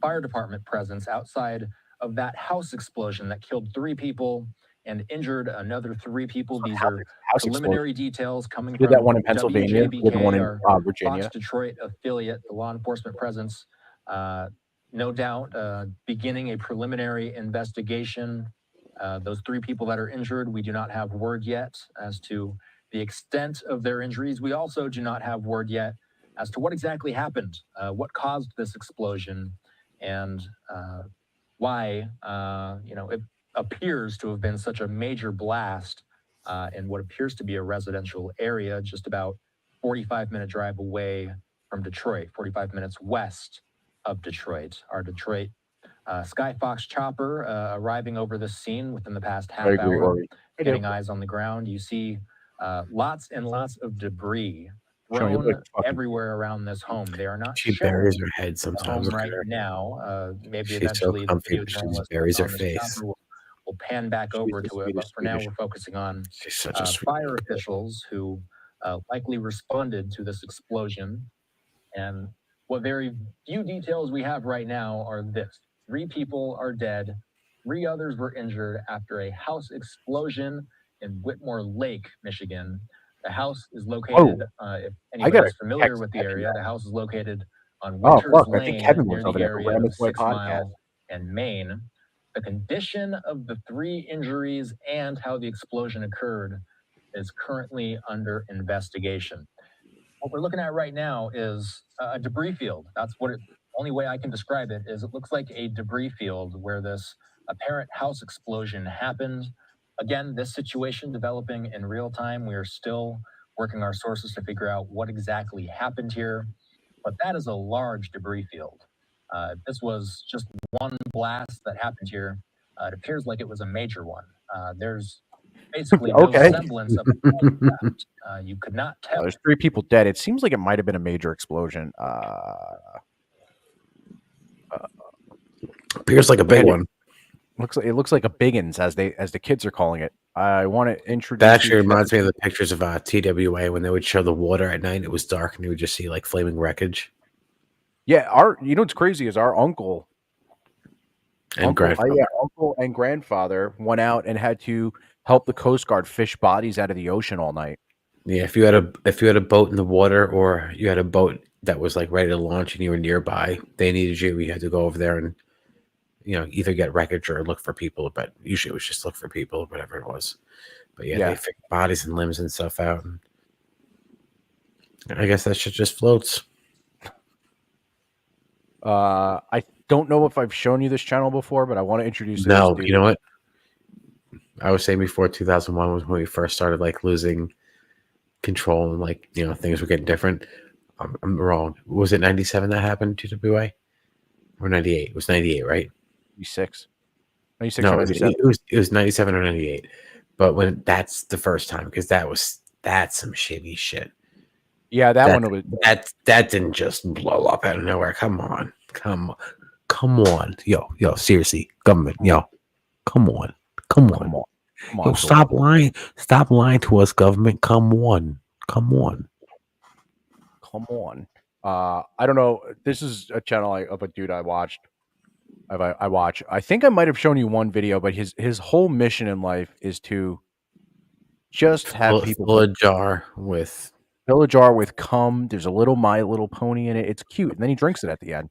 fire department presence outside of that house explosion that killed 3 people and injured another 3 people. These are preliminary details coming from that one in Pennsylvania. WJBK, The one in our Virginia. Fox Detroit affiliate, the law enforcement presence. No doubt beginning a preliminary investigation. Those 3 people that are injured, we do not have word yet as to the extent of their injuries. We also do not have word yet as to what exactly happened, what caused this explosion, and why it appears to have been such a major blast in what appears to be a residential area just about 45-minute drive away from Detroit, 45 minutes west of Detroit. Our Detroit Skyfox chopper arriving over the scene within the past half hour, getting eyes on the ground. You see lots and lots of debris thrown everywhere around this home. They are not She showing buries her head the sometimes. home right now. Maybe She's eventually so the comfy, video but she journalist just buries her on this face. chopper will pan back over to it. But for now, we're focusing on She's such a sweet fire officials who likely responded to this explosion. And what very few details we have right now are this: 3 people are dead, 3 others were injured after a house explosion in Whitmore Lake, Michigan. The house is located, if anybody's familiar with the area, the house is located on Winters I think Lane Kevin near was the over there for area of Ram's Way 6 Mile and Maine. The condition of the 3 injuries and how the explosion occurred is currently under investigation. What we're looking at right now is a debris field. That's what only way I can describe it is it looks like a debris field where this apparent house explosion happened. Again, this situation developing in real time. We are still working our sources to figure out what exactly happened here, but that is a large debris field. This was just one blast that happened here. It appears like it was a major one. There's basically no semblance of a light left. You could not tell. There's 3 people dead. It seems like it might have been a major explosion. Appears like a big one. It looks like a biggins, as the kids are calling it. I want to introduce. That actually reminds me of the pictures of TWA when they would show the water at night. It was dark, and you would just see like flaming wreckage. Yeah, you know what's crazy is our uncle and grandfather went out and had to help the Coast Guard fish bodies out of the ocean all night. Yeah, if you had a boat in the water, or you had a boat that was like ready to launch and you were nearby, they needed you. You had to go over there and either get wreckage or look for people. But usually it was just look for people, whatever it was. But yeah. They fix bodies and limbs and stuff out. And I guess that shit just floats. I don't know if I've shown you this channel before, but I want to introduce it. No, you know what? I was saying before 2001 was when we first started like losing control and like things were getting different. I'm wrong. Was it 97 that happened to TWA? Or 98? It was 98, right? 96. 96 no, or 97. It was 97 or 98. But when that's the first time, because that's some shitty shit. Yeah, that one was that didn't just blow up out of nowhere. Come on. Yo, seriously, government, come on. Yo, stop lying to us, government. Come on. I don't know. This is a channel of a dude I watched. I watch. I think I might have shown you one video, but his whole mission in life is to just have people fill a jar with cum. There's a little My Little Pony in it. It's cute, and then he drinks it at the end.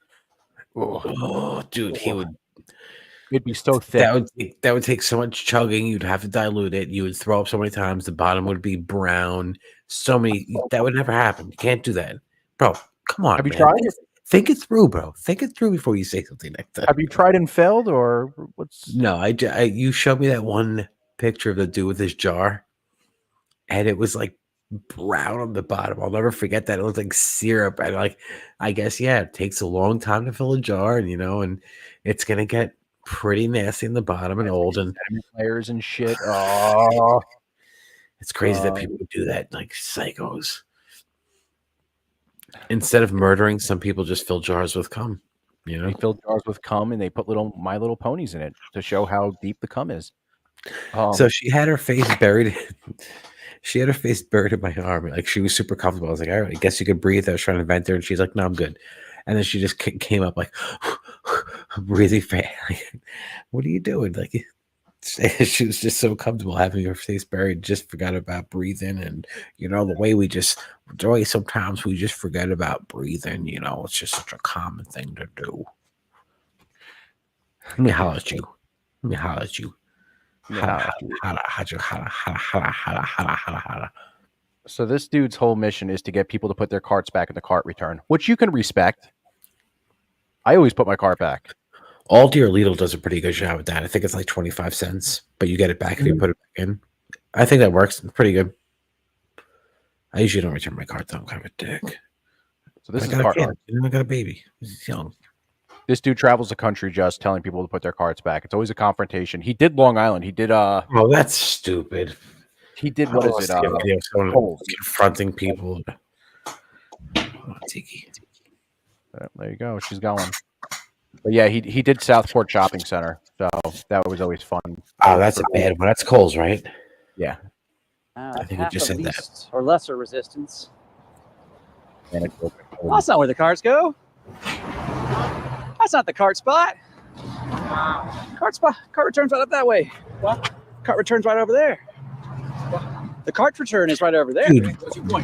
Oh, dude, it'd be so thick. That would take so much chugging. You'd have to dilute it. You would throw up so many times. The bottom would be brown. So many. That would never happen. You can't do that, bro. Come on. Have you tried? Think it through, bro. Think it through before you say something like that. Have you tried and failed, or what's? No, you showed me that one picture of the dude with his jar, and it was like brown on the bottom. I'll never forget that. It looked like syrup, and I guess it takes a long time to fill a jar, and and it's gonna get pretty nasty in the bottom and old and layers and shit. Oh, it's crazy that people do that like psychos. Instead of murdering, some people just fill jars with cum. They fill jars with cum and they put little My Little Ponies in it to show how deep the cum is. So she had her face buried. She had her face buried in my arm. Like she was super comfortable. I was like, all right, I guess you could breathe. I was trying to vent her, and she's like, no, I'm good. And then she just came up like breathing fast. What are you doing? Like she was just so comfortable having her face buried, just forgot about breathing. And the way sometimes we just forget about breathing. It's just such a common thing to do. Let me holler at you. So this dude's whole mission is to get people to put their carts back in the cart return, which you can respect. I always put my cart back. Aldi or Lidl does a pretty good job with that. I think it's like 25 cents, but you get it back if you put it back in. I think that works. It's pretty good. I usually don't return my cart though. I'm kind of a dick. So this I is got cart. I got a baby. He's young. This dude travels the country just telling people to put their carts back. It's always a confrontation. He did Long Island. He did Oh, that's stupid. He did what is it? Confronting people. Tiki. There you go. She's going. But yeah, he did Southport Shopping Center, so that was always fun. Oh, that's a bad one. That's Kohl's, right? Yeah. I think we just said that. Or lesser resistance. And well, that's not where the cars go. That's not the cart spot. Cart returns right up that way. What? Cart returns right over there. The cart return is right over there. Dude,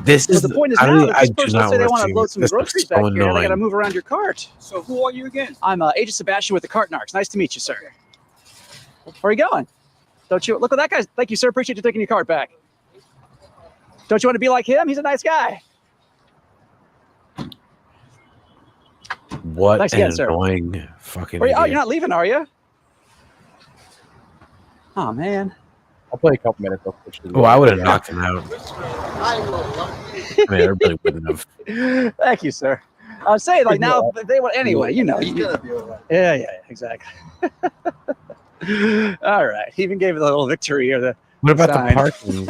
this So is the point is I now, don't. if I this do person, not let's say they want want to to see load this. some This groceries is so back here, they got to annoying. move around your cart. So who are you again? I'm Agent Sebastian with the Cart Narcs. Nice to meet you, sir. Where are you going? Don't you look at that guy? Thank you, sir. Appreciate you taking your cart back. Don't you want to be like him? He's a nice guy. What Thanks an again, sir. annoying fucking Oh, idiot. you're not leaving, are you? Oh man. I'll play a couple minutes. I'll switch to the Oh, I would have Yeah. knocked him out. I mean, I really wouldn't have. Thank you, sir. I was saying, like, now if they want anyway. You know, yeah, exactly. All right. He even gave it a little victory or the. What about sign. the parking?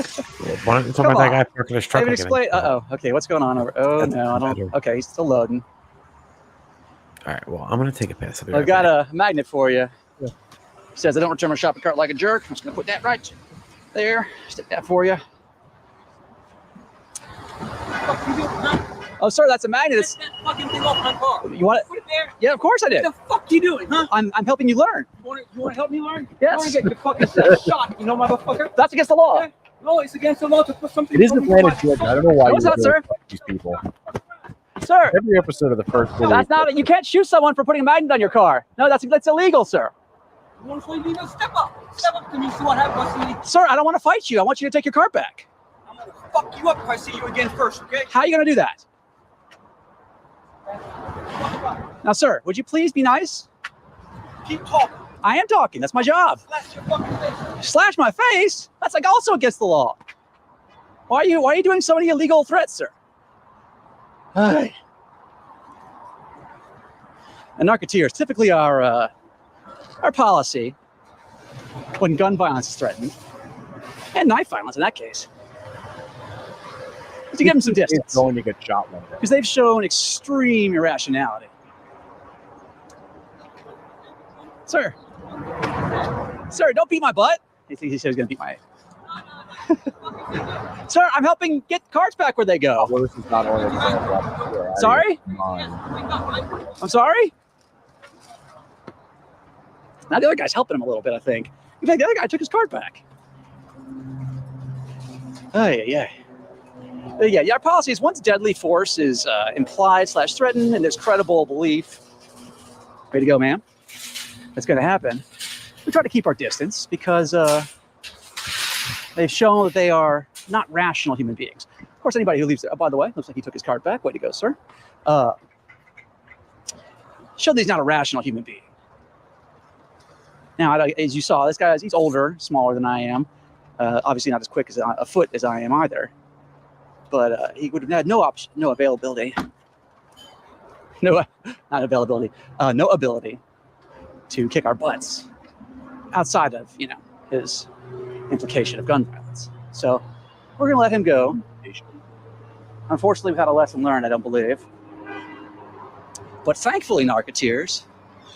Why don't you talk Come about that on. guy parking his I truck? even like an explain. idiot? Okay. What's going on over? Oh That's no, I don't. better. Okay, he's still loading. All right. Well, I'm gonna take a piss. I've got a magnet for you. Says I don't return my shopping cart like a jerk. I'm just gonna put that right there. Stick that for you. Oh, sir, that's a magnet. It's, Get that fucking thing off my car. you want it? Put it there. Yeah, of course I did. What the fuck you doing, huh? I'm helping you learn. You want to help me learn? Yes. I want to get your fucking self shot, you know, motherfucker. That's against the law. Yeah. No, it's against the law to put something. It is the planet Georgia. I don't know why No, it's you not, would sir. fuck these people. Sir, Every episode of the first video. that's not. You can't shoot someone for putting a magnet on your car. No, that's illegal, sir. You want to fight me? No, step up. Step up to me. See what happens. Sir, I don't want to fight you. I want you to take your cart back. I'm gonna fuck you up if I see you again first, okay? How are you going to do that? Now, sir, would you please be nice? Keep talking. I am talking. That's my job. Slash your fucking face. Slash my face? That's like also against the law. Why are you doing so many illegal threats, sir? Ay. And narcoteers, typically our policy when gun violence is threatened, and knife violence in that case, is to give them some distance. It's going to get shot one day. Because they've shown extreme irrationality. Sir, don't beat my butt. He said he's going to beat my. Sir, I'm helping get carts back where they go. Well, this is not only Sorry? I'm sorry? Now the other guy's helping him a little bit, I think. In fact, the other guy took his cart back. Oh, yeah. Our policy is once deadly force is implied/threatened and there's credible belief. Way to go, ma'am. That's going to happen. We try to keep our distance because they've shown that they are not rational human beings. Of course, anybody who leaves there, oh, by the way, looks like he took his cart back. Way to go, sir. Showed that he's not a rational human being. Now, as you saw, this guy, he's older, smaller than I am. Obviously not as quick as a foot as I am either. But he would have had no availability. No ability to kick our butts outside of, his implication of gun violence. So we're going to let him go. Unfortunately, we've had a lesson learned, I don't believe. But thankfully, narcoteers,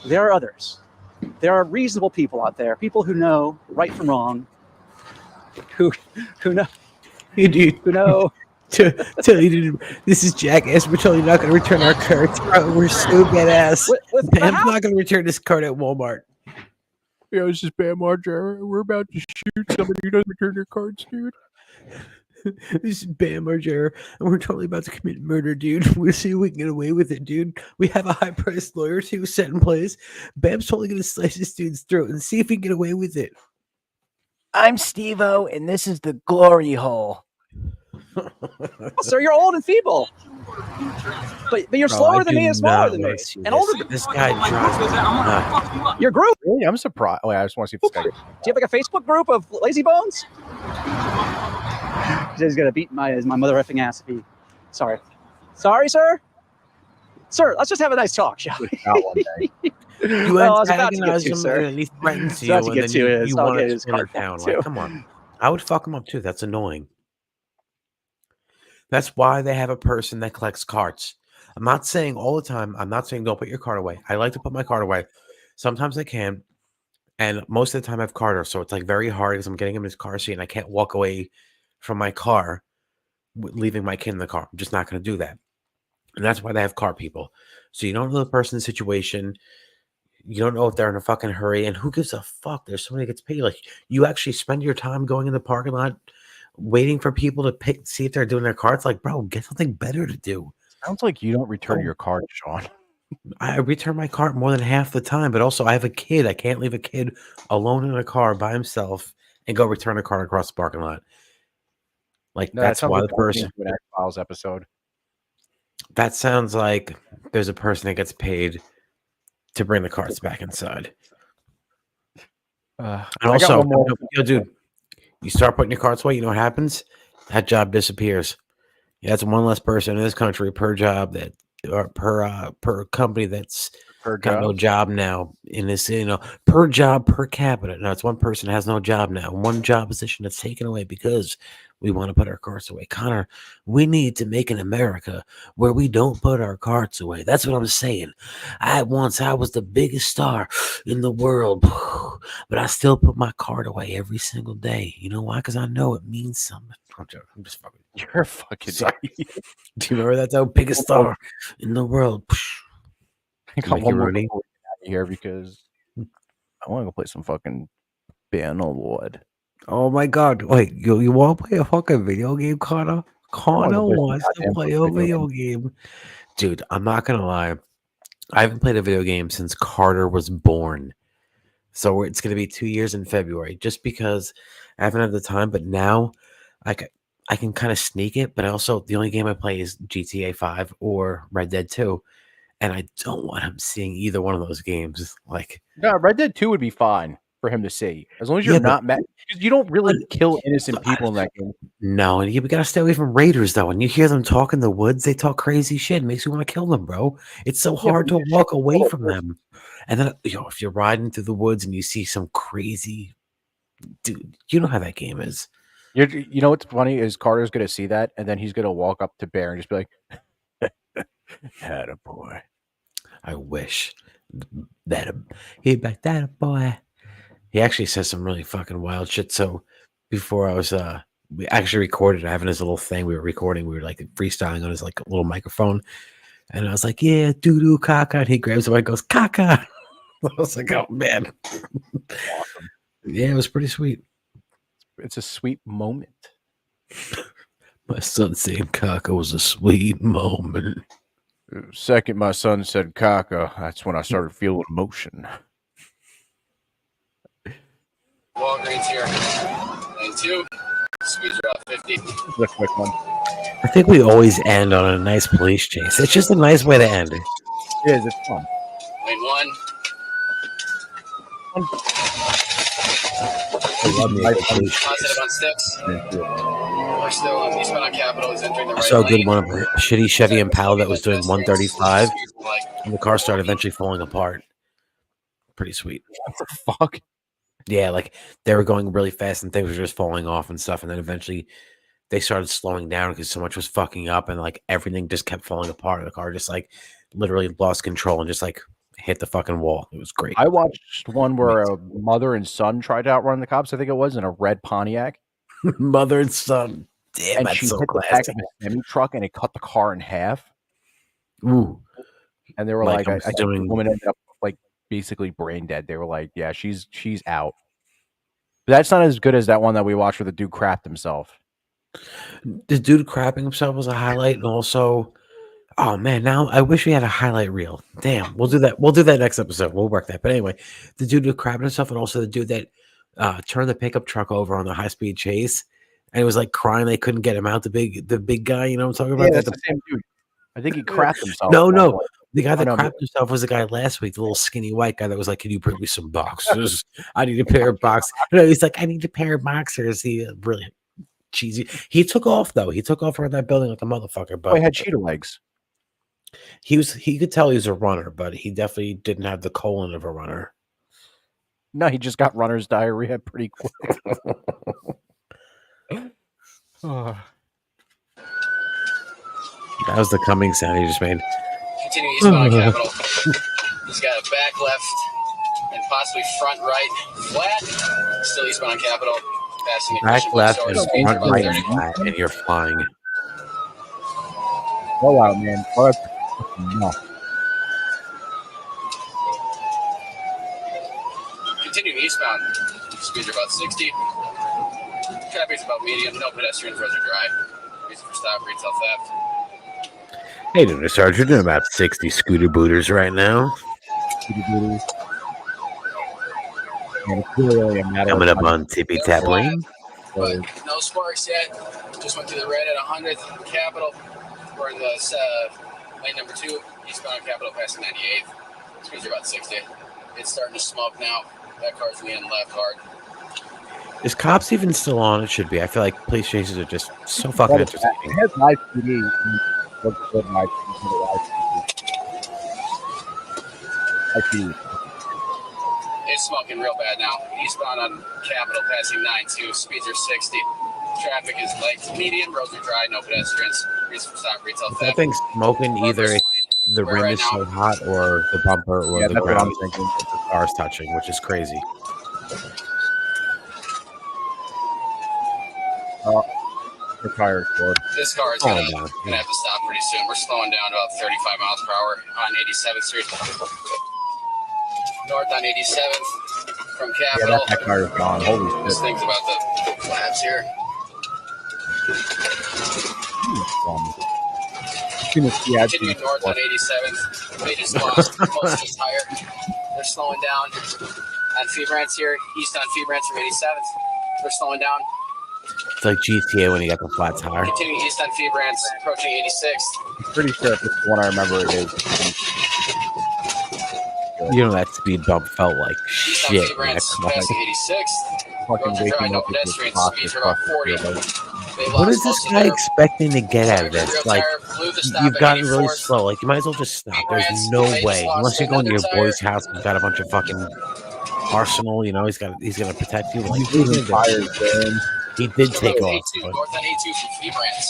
there are others. There are reasonable people out there, people who know right from wrong, who know. You do. Who know. Tell you, dude, this is Jackass. We're totally not going to return our carts. We're so badass. Bam's not going to return this cart at Walmart. Yeah, this is Bam Margera. We're about to shoot somebody who doesn't return their cards, dude. This is Bam Margera, and we're totally about to commit murder, dude. We'll see if we can get away with it, dude. We have a high-priced lawyer too set in place. Bam's totally going to slice this dude's throat and see if he can get away with it. I'm Steve-O, and this is the glory hole. Well, sir, you're old and feeble. But you're slower than me and smaller than me. And older than this guy drives. Your group? Really? I'm surprised. Wait, I just want to see if this guy. Do you have like a Facebook group of lazy bones? He says he's gonna beat my mother effing ass if he. Sorry, sir. Sir, let's just have a nice talk, shall we? You Well, I was about to get antagonize to, him sir. and he threatens you, About to and get then to it. you I'll want get to his spin it card down. too. Like, come on. I would fuck him up too. That's annoying. That's why they have a person that collects carts. I'm not saying all the time. I'm not saying don't put your cart away. I like to put my cart away. Sometimes I can. And most of the time I have Carter. So it's like very hard because I'm getting him in his car seat and I can't walk away from my car leaving my kid in the car. I'm just not going to do that. And that's why they have car people. So you don't know the person's situation. You don't know if they're in a fucking hurry. And who gives a fuck? There's somebody that gets paid. Like, you actually spend your time going in the parking lot waiting for people to see if they're doing their cards. Like, bro, get something better to do. Sounds like you don't return your card, Sean. I return my cart more than half the time, but also I have a kid. I can't leave a kid alone in a car by himself and go return a cart across the parking lot. Like, No, that that's sounds why like the person. an X-Files episode. That sounds like there's a person that gets paid to bring the carts back inside. And I got also, one more. yo, dude, you start putting your carts away, you know what happens? That job disappears. Yeah, that's one less person in this country per job that, or per company that's got no job now in this, per job per capita. Now it's one person has no job now, one job position that's taken away because we want to put our carts away. Connor, we need to make an America where we don't put our carts away. That's what I'm saying. I was the biggest star in the world, but I still put my cart away every single day. You know why? Because I know it means something. I'm joking. I'm just fucking. You're fucking. Do you remember that's our biggest star in the world? I got one more before we get out of here because I want to go play some fucking Bannerlord. Oh my god! Wait, you want to play a fucking video game, Connor? Connor play some wants to goddamn play a video game. Dude, I'm not gonna lie. I haven't played a video game since Carter was born. So it's gonna be 2 years in February, just because I haven't had the time. But now, I can kind of sneak it. But also, the only game I play is GTA 5 or Red Dead 2, and I don't want him seeing either one of those games. Like, No, Red Dead 2 would be fine for him to see, as long as you're not mad. Because you don't really kill innocent people in that game. No, and we gotta stay away from raiders though. When you hear them talk in the woods, they talk crazy shit. It makes you want to kill them, bro. It's so hard to walk away from them. And then, if you're riding through the woods and you see some crazy dude, you know how that game is. You know what's funny is Carter's gonna see that, and then he's gonna walk up to Bear and just be like, "Attaboy." I wish that he'd be like, that boy. He actually says some really fucking wild shit. So before I was we actually recorded having his little thing. We were recording, we were like freestyling on his like little microphone. And I was like, yeah, doo doo caca. And he grabs it and goes, caca. I was like, oh man. Awesome. Yeah, it was pretty sweet. It's a sweet moment. My son saying caca was a sweet moment. Second, my son said caca. That's when I started feeling emotion. Walgreens here. Lane 2. Speeds are about 50. The quick one. I think we always end on a nice police chase. It's just a nice way to end it. It is. It's fun. Lane 1. I love me a good police chase. Positive on 6. We're still on eastbound on Capitol. He's entering the right So lane. good one of a shitty Chevy Impala that was doing 135, and the car started eventually falling apart. Pretty sweet. What the fuck? Yeah, like they were going really fast and things were just falling off and stuff, and then eventually they started slowing down because so much was fucking up, and like everything just kept falling apart. The car just like literally lost control and just like hit the fucking wall. It was great. I watched one where a mother and son tried to outrun the cops. I think it was in a red Pontiac. Mother and son. Damn, and that's she so hit the back classic. of a semi truck and it cut the car in half. Ooh. And they were Like, like, I'm I think doing- the woman ended up like basically brain dead. They were like, yeah, she's out. But that's not as good as that one that we watched where the dude crapped himself. The dude crapping himself was a highlight, and also, oh man, now I wish we had a highlight reel. Damn, we'll do that. We'll do that next episode. We'll work that. But anyway, the dude who crapping himself, and also the dude that turned the pickup truck over on the high speed chase, and it was like crying they couldn't get him out. The big guy, you know what I'm talking about? Yeah, that's the same dude. I think he crapped himself. No, at one no. point. The guy that Oh, no, crapped himself was the guy last week, the little skinny white guy that was like, "Can you bring me some boxers? I need a pair of boxers." No, he's like, "I need a pair of boxers." He really cheesy. He took off though. He took off around that building like a motherfucker. But he had cheetah legs. He could tell he was a runner, but he definitely didn't have the colon of a runner. No, he just got runner's diarrhea pretty quick. That was the coming sound he just made. Continuing eastbound on Capitol. He's got a back left and possibly front right flat. Still eastbound on Capitol. Passing Back ignition left with and stars. front right flat, and you're flying. Go out, man. Oh, that's no. Continuing eastbound. Speeds are about 60. Traffic's about medium. No pedestrians. Roads are dry. Reason for stop. Retail theft. Hey, Mr. Sarge, we're doing about 60 scooter booters right now. Coming up on Tippy Tap Lane. But no sparks yet. Just went through the red at 100th Capitol. We're in the lane number 2, eastbound Capitol, passing 98th. Speeds are about 60. It's starting to smoke now. That car's leaning left hard. Is cops even still on? It should be. I feel like police chases are just so fucking entertaining. It has live PD. It's smoking real bad now. Eastbound on Capitol, passing 92. Speeds are 60. Traffic is light to medium. Roads are dry. No pedestrians. Reason for stop. Retail I theft. think smoking either the rim is so hot or the bumper or the ground the car's touching, which is crazy. The car is bored. This car is gonna have to stop pretty soon. We're slowing down to about 35 miles per hour on 87th Street. North on 87th from Capitol. That car is gone. Holy shit. This thing's about to collapse here. Continuing north on 87th. They just lost most of his tire. They're slowing down on Febrance here. East on Febrance from 87th. They're slowing down. It's like GTA when you got the flat tire. Continuing east on Febrance, approaching 86th. I'm pretty sure if this is the one I remember it is. You know that speed bump felt like East on shit. Febrance, passing 86th. Roads are dry, no pedestrians. Speeds are about 40. What is this guy expecting to get out of this? Like, you've gotten really slow. Like, you might as well just stop. There's no way, unless you're going to your boy's house. He's got a bunch of fucking arsenal. You know, he's gonna protect you. Like, he did take off. North on 82 from Febrance.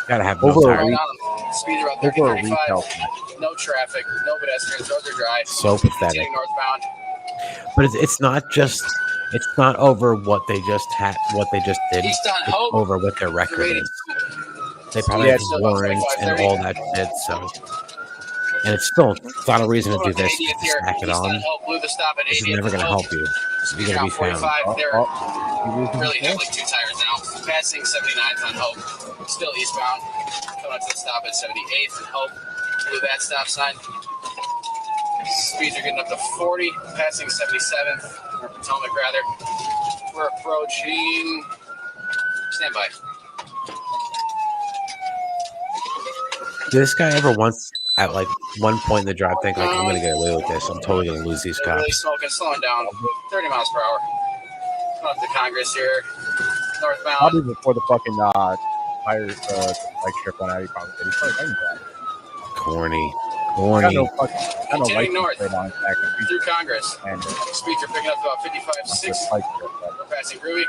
Gotta have no tire. Speeds are about 30, 35. No traffic, no pedestrians. Roads are dry. So pathetic. Continuing northbound. But it's not just. It's not over what they just had, what they just did. East on It's Hope. over what their record is. They probably have warrants and all that shit. So, and it's not a reason to do this. Just to stack it on. This is never going to help you. You're going to be found. 45. They're really have like 2 tires now. Passing 79th on Hope. Still eastbound. Coming up to the stop at 78th and Hope. Blew that stop sign. Speeds are getting up to 40. Passing 77th. Or Potomac, rather. We're approaching. Stand by. Did this guy ever once, at like one point in the drive, think like, I'm going to get away with this. I'm totally going to lose these They're really cops. smoking, slowing down. 30 miles per hour. Coming up to Congress here. Northbound. Probably before the fucking tire like strip went out. He probably did. He's probably waiting for that. Corny. Continuing north through Congress. Speeds are picking up about 55, 6. We're passing Groovy.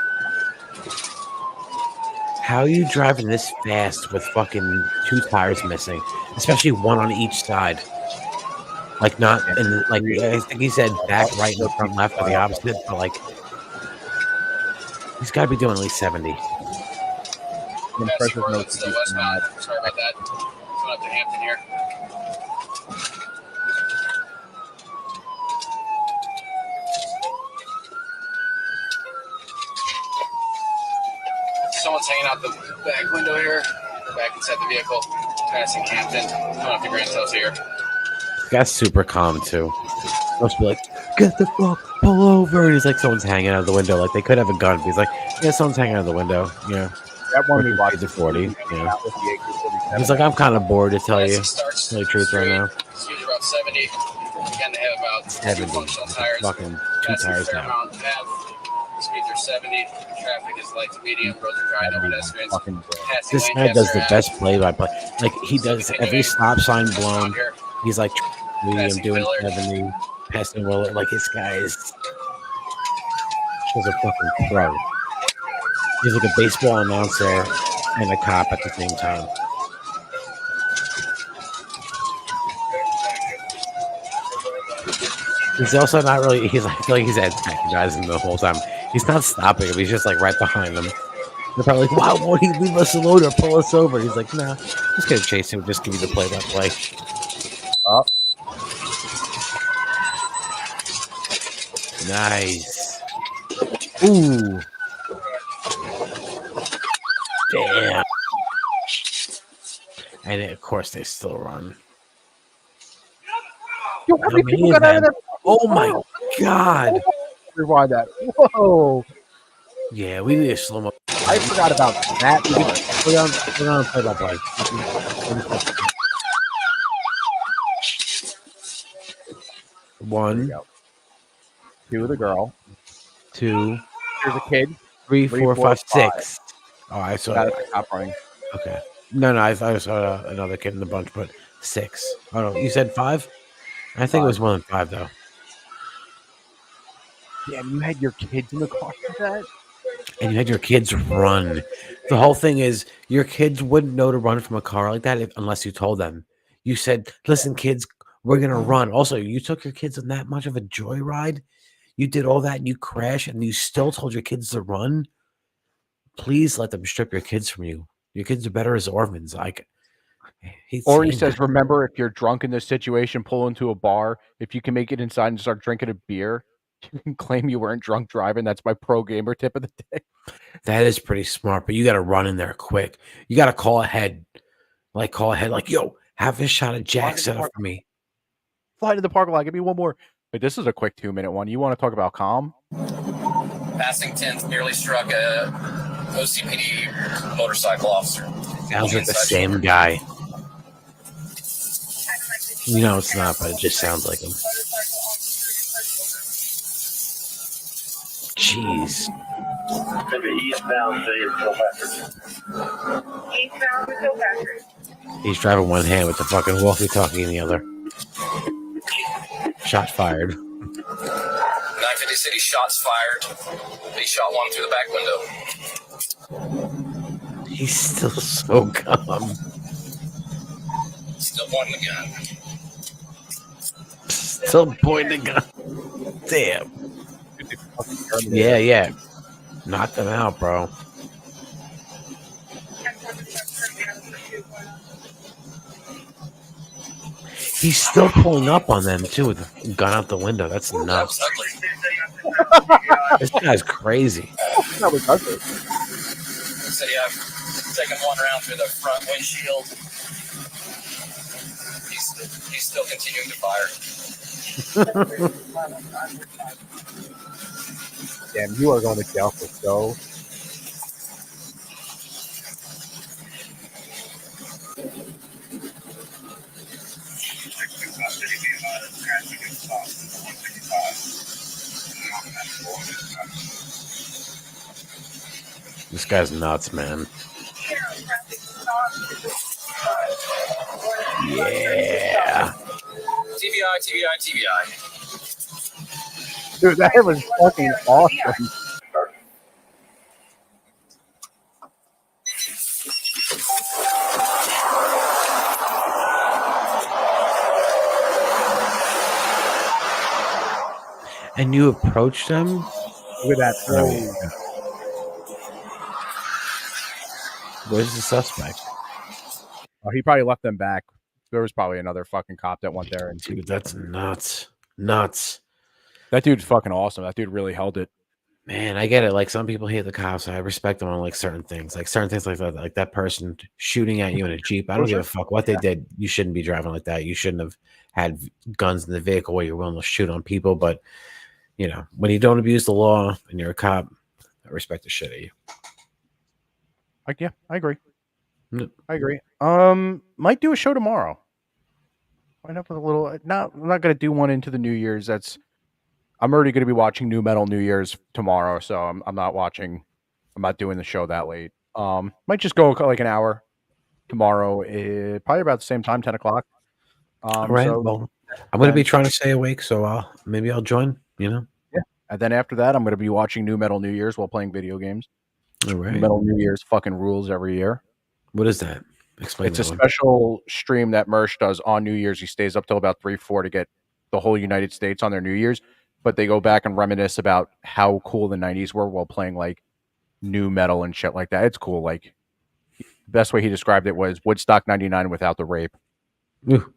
How are you driving this fast with fucking 2 tires missing, especially one on each side? Like not in like I think he said back, right, and front, left, or the opposite. But like he's got to be doing at least 70. Passing Orleans to the westbound. Sorry about that. Coming up to Hampton here. Someone's hanging out the back window here. Back inside the vehicle. Passing Hampton. Coming up to Grand Hills here. This guy's super calm too. Must be like, get the fuck, pull over. And he's like, someone's hanging out of the window. Like they could have a gun. But he's like, yeah, someone's hanging out of the window. Yeah. That one we watched at 40. Yeah. He's like, I'm kind of bored to tell you the truth right now. Speeds about 70. Again, they have about 2 functional tires. Fucking 2 tires now. Fairmount Ave. Speeds are 70. Traffic is light to medium. Roads are dry. No pedestrians. This guy does the best play-by-play. Like he does every stop sign blown. He's like, I'm doing 70, passing Willard. Like this guy is a fucking pro. He's like a baseball announcer and a cop at the same time. He's also not really. He's like, I feel like he's antagonizing the whole time. He's not stopping him. He's just like right behind him. They're probably like, "Wow, won't he leave us alone or pull us over?" He's like, "No, just gonna chase him. Just give you the play-by-play." Oh, nice. Ooh, And of course, they still run. Yo, how many people got out of that? Oh my god! Rewind that. Whoa! Yeah, we need a slow mo. I forgot about that. We're gonna play by play. One, two, the girl. 2. Here's a kid. 3, 4, 5, 6. Oh, I saw Got that. at the top running. Okay. No, I thought I saw another kid in the bunch, but 6. Oh no, you said 5? I think it was more than 5 though. Damn, you had your kids in the car for that? And you had your kids run. The whole thing is your kids wouldn't know to run from a car like that unless you told them. You said, "Listen, kids, we're gonna run." Also, you took your kids on that much of a joyride. You did all that, and you crashed, and you still told your kids to run. Please let them strip your kids from you. Your kids are better as orphans. Or he says, remember, if you're drunk in this situation, pull into a bar. If you can make it inside and start drinking a beer, you can claim you weren't drunk driving. That's my pro gamer tip of the day. That is pretty smart, but you got to run in there quick. You got to call ahead. Call ahead. Yo, have this shot of Jack set up for me. Fly to the parking lot. Give me one more. Wait, this is a quick 2-minute one. You want to talk about calm? Passing 10th nearly struck a OCPD motorcycle officer. Sounds like the same guy. You know it's not, but it just sounds like him. Jeez. Eastbound to Kilpatrick. He's driving one hand with the fucking walkie-talkie in the other. Shot fired. 950 City, shots fired. He shot one through the back window. He's still so calm. Still pointing the gun. Still pointing the gun. Damn. Yeah. Knock them out, bro. He's still pulling up on them too with the gun out the window. That's nuts. This guy's crazy. That was ugly. Said I've taken one round through the front windshield. He's still continuing to fire. Damn, you are going to jail for so. This guy's nuts, man. Yeah. TBI. Dude, that was fucking awesome. And you approached them? Look at that. Where's the suspect? Oh, he probably left them back. There was probably another fucking cop that went there. And dude, that's nuts. Nuts. That dude's fucking awesome. That dude really held it. Man, I get it. Like, some people hate the cops. I respect them on like certain things like that. Like that person shooting at you in a Jeep. I don't give a fuck what they did. You shouldn't be driving like that. You shouldn't have had guns in the vehicle where you're willing to shoot on people. But you know, when you don't abuse the law and you're a cop, I respect the shit out of you. Yeah, I agree. Yep. I agree. Might do a show tomorrow. Wind up with a little. I'm not gonna do one into the New Year's. I'm already gonna be watching New Metal New Year's tomorrow, so I'm not watching. I'm not doing the show that late. Might just go like an hour tomorrow. Probably about the same time, 10 o'clock. All right. So, well, I'm going to be trying to stay awake, so maybe I'll join. You know. Yeah. And then after that, I'm going to be watching New Metal New Year's while playing video games. All right. New Metal New Year's fucking rules every year. What is that? Explain. It's a special stream that Mersh does on New Year's. He stays up till about 3-4 to get the whole United States on their New Year's. But they go back and reminisce about how cool the 90s were while playing like new metal and shit like that. It's cool. Like, the best way he described it was Woodstock 99 without the rape. Ooh,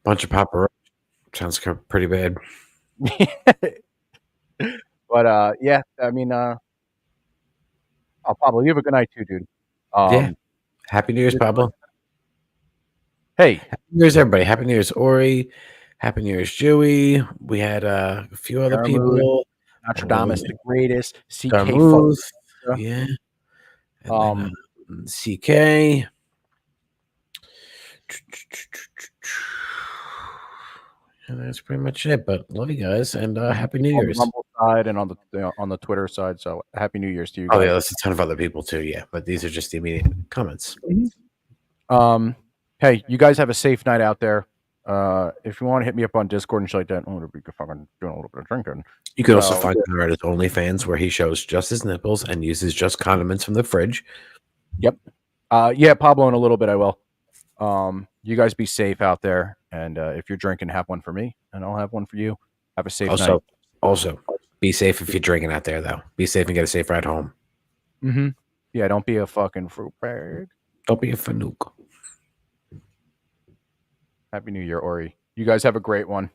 bunch of paparazzi. Sounds pretty bad. But yeah, I mean, I'll probably, you have a good night too, dude. Yeah. Happy New Year's, Pablo. Hey. Happy New Year's, everybody. Happy New Year's, Ori. Happy New Year's, Jewy. We had a few other people. Nostradamus the Greatest. CK. Darmuth. Yeah. And then, CK. And that's pretty much it. But love you guys and Happy New On the Year's. Rumble side and on the Twitter side. So Happy New Year's to you guys. Oh yeah, there's a ton of other people too. Yeah, but these are just the immediate comments. Hey, you guys have a safe night out there. If you want to hit me up on Discord and shit like that, I'm gonna be fucking doing a little bit of drinking. You can also find him at his OnlyFans where he shows just his nipples and uses just condiments from the fridge. Yep. Yeah, Pablo, in a little bit I will. You guys be safe out there, and if you're drinking, have one for me, and I'll have one for you. Have a safe night. Also, be safe if you're drinking out there, though. Be safe and get a safe ride home. Mm-hmm. Yeah, don't be a fucking fruit bag. Don't be a fanook. Happy New Year, Ori. You guys have a great one.